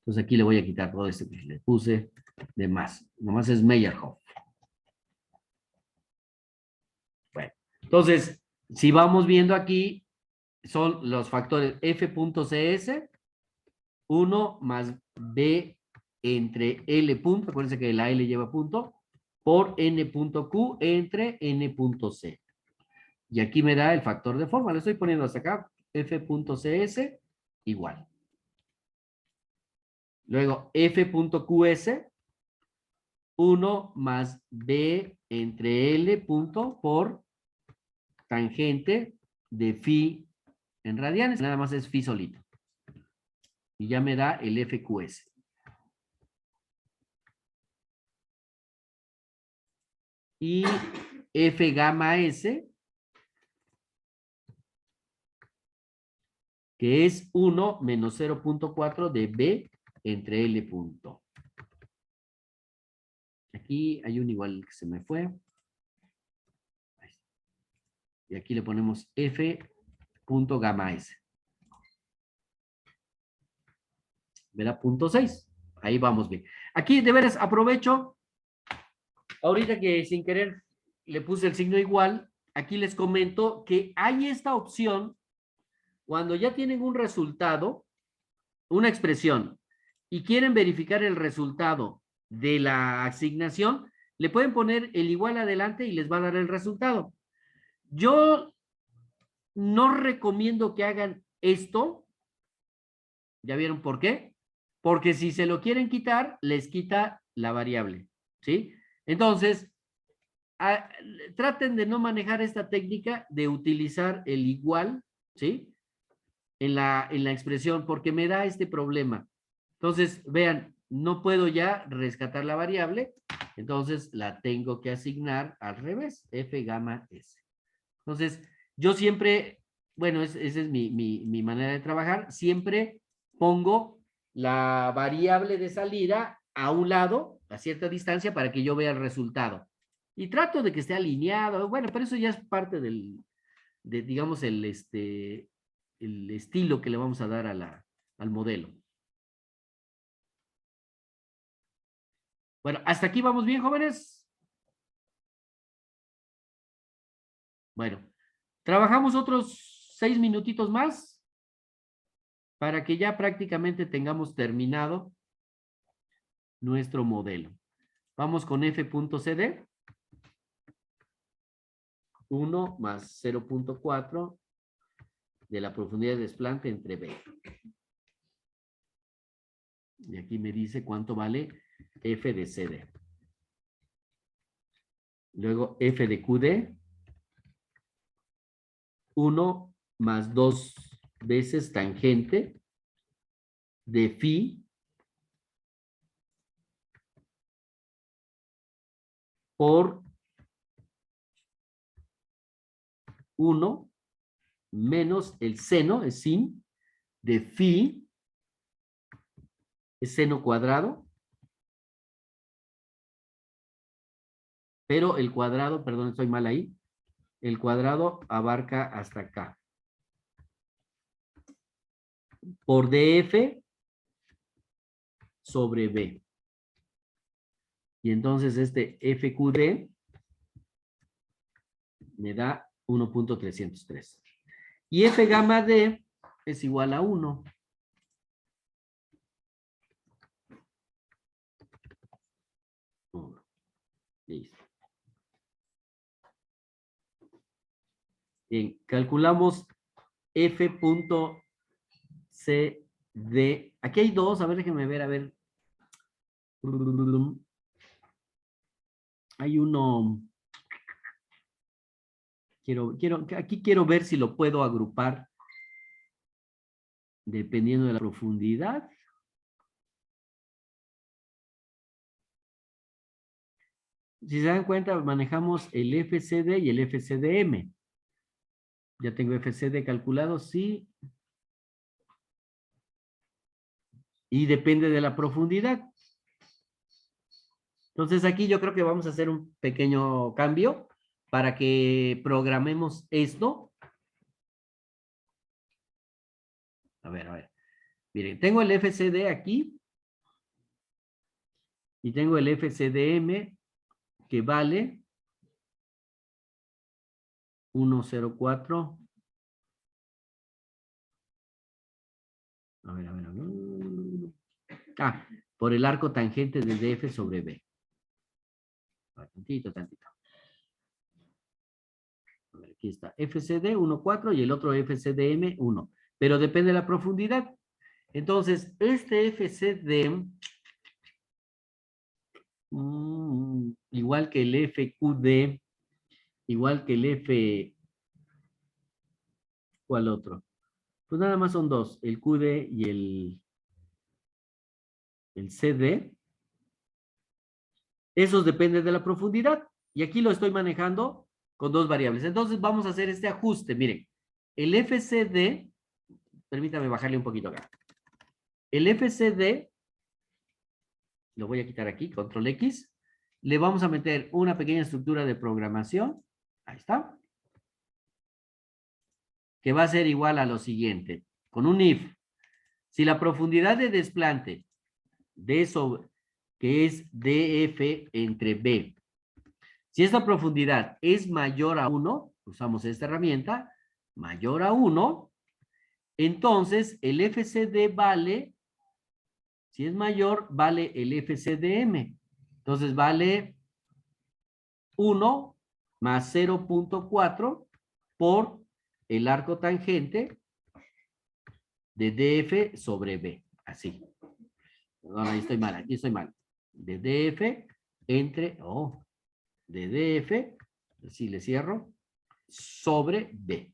Entonces aquí le voy a quitar todo esto que le puse de más. Nomás es Meyerhof. Bueno, entonces, si vamos viendo aquí, son los factores F.CS, 1 más B entre L punto, acuérdense que la L lleva punto, por N.Q entre N.C. Y aquí me da el factor de forma, lo estoy poniendo hasta acá, F.CS igual. Luego F.QS, 1 más B entre L punto por tangente de phi en radianes, nada más es phi solito. Y ya me da el FQS. Y F gamma S, que es 1 menos 0.4 de B entre L punto. Aquí hay un igual que se me fue. Y aquí le ponemos F punto gamma S. ¿Verdad? Punto 6. Ahí vamos bien. Aquí, de veras, aprovecho. Ahorita que sin querer le puse el signo igual, aquí les comento que hay esta opción cuando ya tienen un resultado, una expresión, y quieren verificar el resultado de la asignación, le pueden poner el igual adelante y les va a dar el resultado. Yo no recomiendo que hagan esto. ¿Ya vieron por qué? Porque si se lo quieren quitar, les quita la variable, ¿sí? Entonces, traten de no manejar esta técnica de utilizar el igual, ¿sí? En la expresión, porque me da este problema. Entonces, vean, no puedo ya rescatar la variable, entonces la tengo que asignar al revés, F gamma S. Entonces, yo siempre, bueno, esa es mi manera de trabajar, siempre pongo la variable de salida a un lado, a cierta distancia, para que yo vea el resultado. Y trato de que esté alineado, bueno, pero eso ya es parte digamos, el estilo que le vamos a dar al modelo. Bueno, hasta aquí vamos bien, jóvenes. Bueno, trabajamos otros 6 minutitos más para que ya prácticamente tengamos terminado nuestro modelo. Vamos con F.CD. 1 más 0.4 de la profundidad de desplante entre B. Y aquí me dice cuánto vale F de CD. Luego F de QD. 1 más 2 veces tangente de phi por 1 menos el seno, es sin, de phi, es seno cuadrado, pero el cuadrado, perdón, estoy mal ahí, el cuadrado abarca hasta acá. Por DF sobre B. Y entonces este FQD me da 1.303. Y F gamma D es igual a 1. Listo. Bien, calculamos F.CD. Aquí hay dos, a ver, déjenme ver, a ver. Hay uno. Aquí quiero ver si lo puedo agrupar dependiendo de la profundidad. Si se dan cuenta, manejamos el FCD y el FCDM. Ya tengo FCD calculado, sí. Y depende de la profundidad. Entonces aquí yo creo que vamos a hacer un pequeño cambio para que programemos esto. A ver. Miren, tengo el FCD aquí. Y tengo el FCDM que vale 104. A ver. Ah, por el arco tangente de DF sobre B. Tantito. A ver, aquí está. FCD 1,4 y el otro FCDM 1. Pero depende de la profundidad. Entonces, este FCD, igual que el FQD, igual que el F... ¿Cuál otro? Pues nada más son dos, el QD y el CD. Esos dependen de la profundidad. Y aquí lo estoy manejando con dos variables. Entonces vamos a hacer este ajuste. Miren, el FCD, permítame bajarle un poquito acá. El FCD, lo voy a quitar aquí, control X. Le vamos a meter una pequeña estructura de programación. Ahí está. Que va a ser igual a lo siguiente. Con un if. Si la profundidad de desplante de sobre, que es DF entre B. Si esta profundidad es mayor a 1, usamos esta herramienta, mayor a 1, entonces el FCD vale, si es mayor, vale el FCDM. Entonces vale 1 más 0.4 por el arco tangente de DF sobre B. Así. Perdón, ahí estoy mal, aquí estoy mal. De DF entre, de DF, así le cierro, sobre B.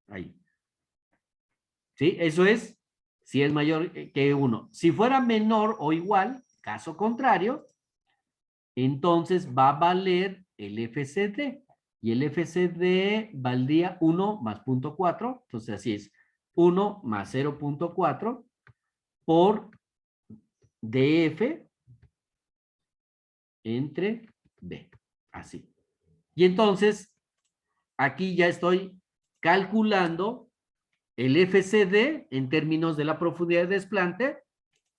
Ahí. ¿Sí? Eso es si es mayor que 1. Si fuera menor o igual, caso contrario, entonces va a valer el FCD. Y el FCD valdría 1 más 0.4. Entonces así es. 1 más 0.4 por DF entre B. Así. Y entonces, aquí ya estoy calculando el FCD en términos de la profundidad de desplante.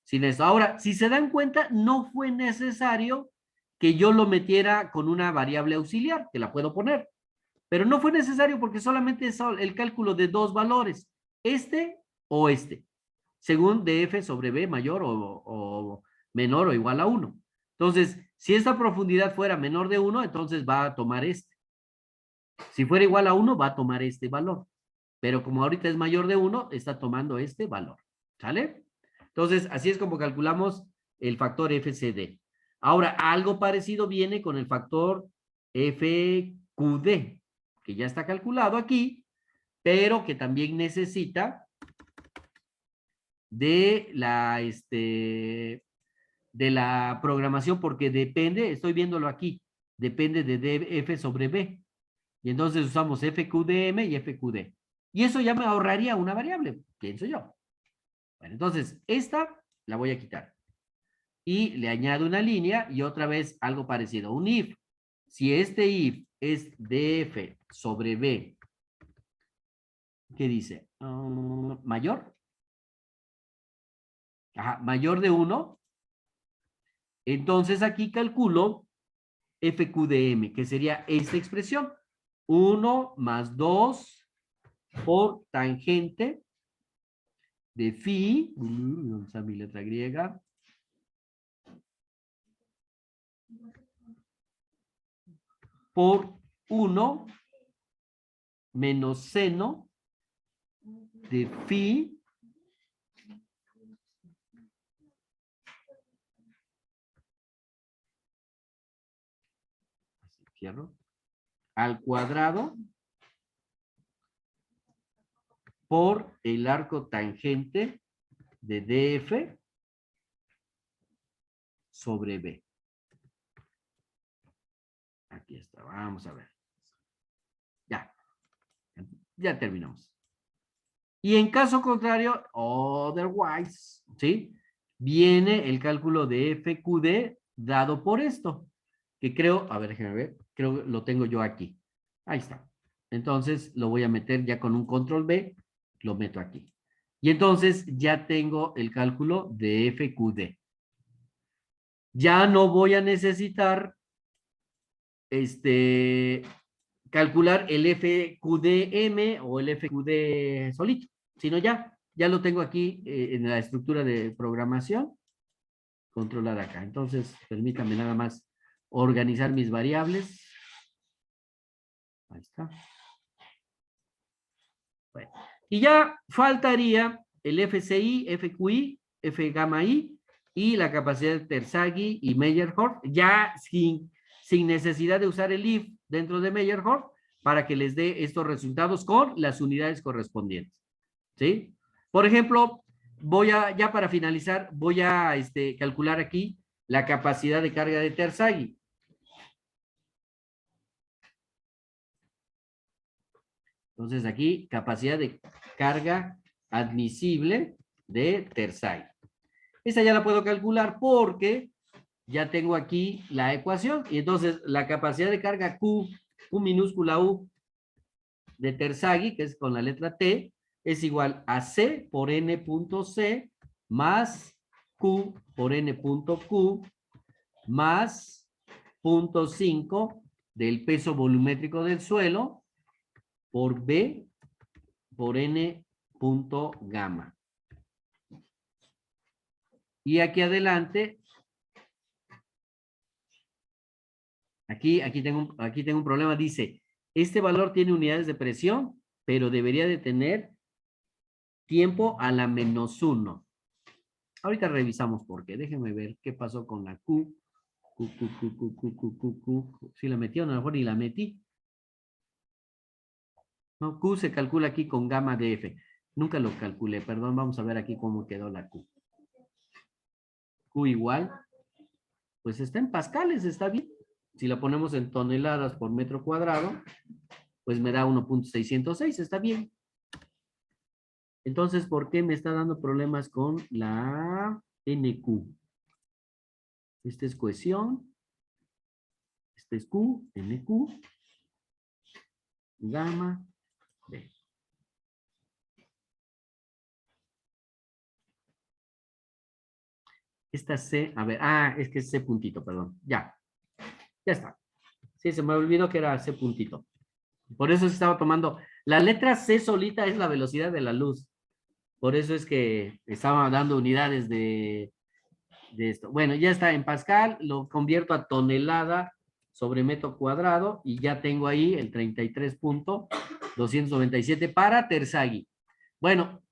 Sin eso. Ahora, si se dan cuenta, no fue necesario que yo lo metiera con una variable auxiliar, que la puedo poner. Pero no fue necesario porque solamente es el cálculo de dos valores, este o este, según DF sobre B mayor o menor o igual a 1. Entonces, si esta profundidad fuera menor de 1, entonces va a tomar este. Si fuera igual a 1, va a tomar este valor. Pero como ahorita es mayor de 1, está tomando este valor. ¿Sale? Entonces, así es como calculamos el factor FCD. Ahora, algo parecido viene con el factor FQD, que ya está calculado aquí, pero que también necesita de la programación, porque depende, estoy viéndolo aquí, depende de DF sobre B. Y entonces usamos FQDM y FQD. Y eso ya me ahorraría una variable, pienso yo. Bueno, entonces, esta la voy a quitar. Y le añado una línea y otra vez algo parecido, un if. si este if es df sobre b, ¿qué dice? ¿Mayor? Ajá, mayor de 1. Entonces aquí calculo FQ de M, que sería esta expresión. 1 más 2 por tangente de phi, ¿dónde está mi letra griega? Por 1 menos seno de phi cierro, al cuadrado por el arco tangente de DF sobre B. Aquí está, vamos a ver. Ya terminamos. Y en caso contrario, otherwise, ¿sí? Viene el cálculo de FQD dado por esto, que creo, a ver, déjenme ver, creo que lo tengo yo aquí. Ahí está. Entonces lo voy a meter ya con un control B, lo meto aquí. Y entonces ya tengo el cálculo de FQD. Ya no voy a necesitar calcular el FQDM o el FQD solito, sino ya lo tengo aquí en la estructura de programación, controlar acá. Entonces, permítanme nada más organizar mis variables. Ahí está. Bueno, y ya faltaría el FCI, FQI, F gamma I y la capacidad de Terzaghi y Meyerhof, ya sin necesidad de usar el if dentro de Meyerhof para que les dé estos resultados con las unidades correspondientes. ¿Sí? Por ejemplo, ya para finalizar, voy a calcular aquí la capacidad de carga de Terzaghi. Entonces aquí, capacidad de carga admisible de Terzaghi. Esa ya la puedo calcular porque ya tengo aquí la ecuación. Y entonces la capacidad de carga Q minúscula U de Terzaghi, que es con la letra T, es igual a C por N punto C más Q por N punto Q más 0.5 del peso volumétrico del suelo por B por N punto gamma. Y aquí adelante, aquí tengo un problema, dice, este valor tiene unidades de presión, pero debería de tener tiempo a la -1. Ahorita revisamos por qué. Déjenme ver qué pasó con la Q. Q. Si la metí o no, a lo mejor ni la metí. No, Q se calcula aquí con gamma de F. Nunca lo calculé, perdón. Vamos a ver aquí cómo quedó la Q. Q igual. Pues está en pascales, está bien. Si la ponemos en toneladas por metro cuadrado, pues me da 1.606, está bien. Entonces, ¿por qué me está dando problemas con la NQ? Esta es cohesión. Este es Q, NQ. Gamma, B. Esta C, a ver, es que es C puntito, perdón. Ya está. Sí, se me olvidó que era C puntito. Por eso estaba tomando, la letra C solita es la velocidad de la luz. Por eso es que estaba dando unidades de esto. Bueno, ya está en Pascal, lo convierto a tonelada sobre metro cuadrado y ya tengo ahí el 33.297 para Terzaghi. Bueno,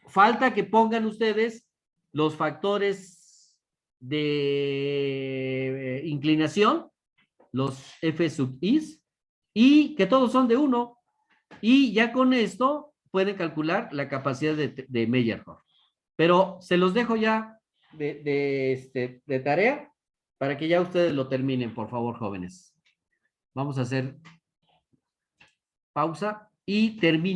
falta que pongan ustedes los factores de inclinación, los F sub is, y que todos son de 1. Y ya con esto pueden calcular la capacidad de Meyerhof. Pero se los dejo ya de tarea para que ya ustedes lo terminen, por favor, jóvenes. Vamos a hacer pausa y termino.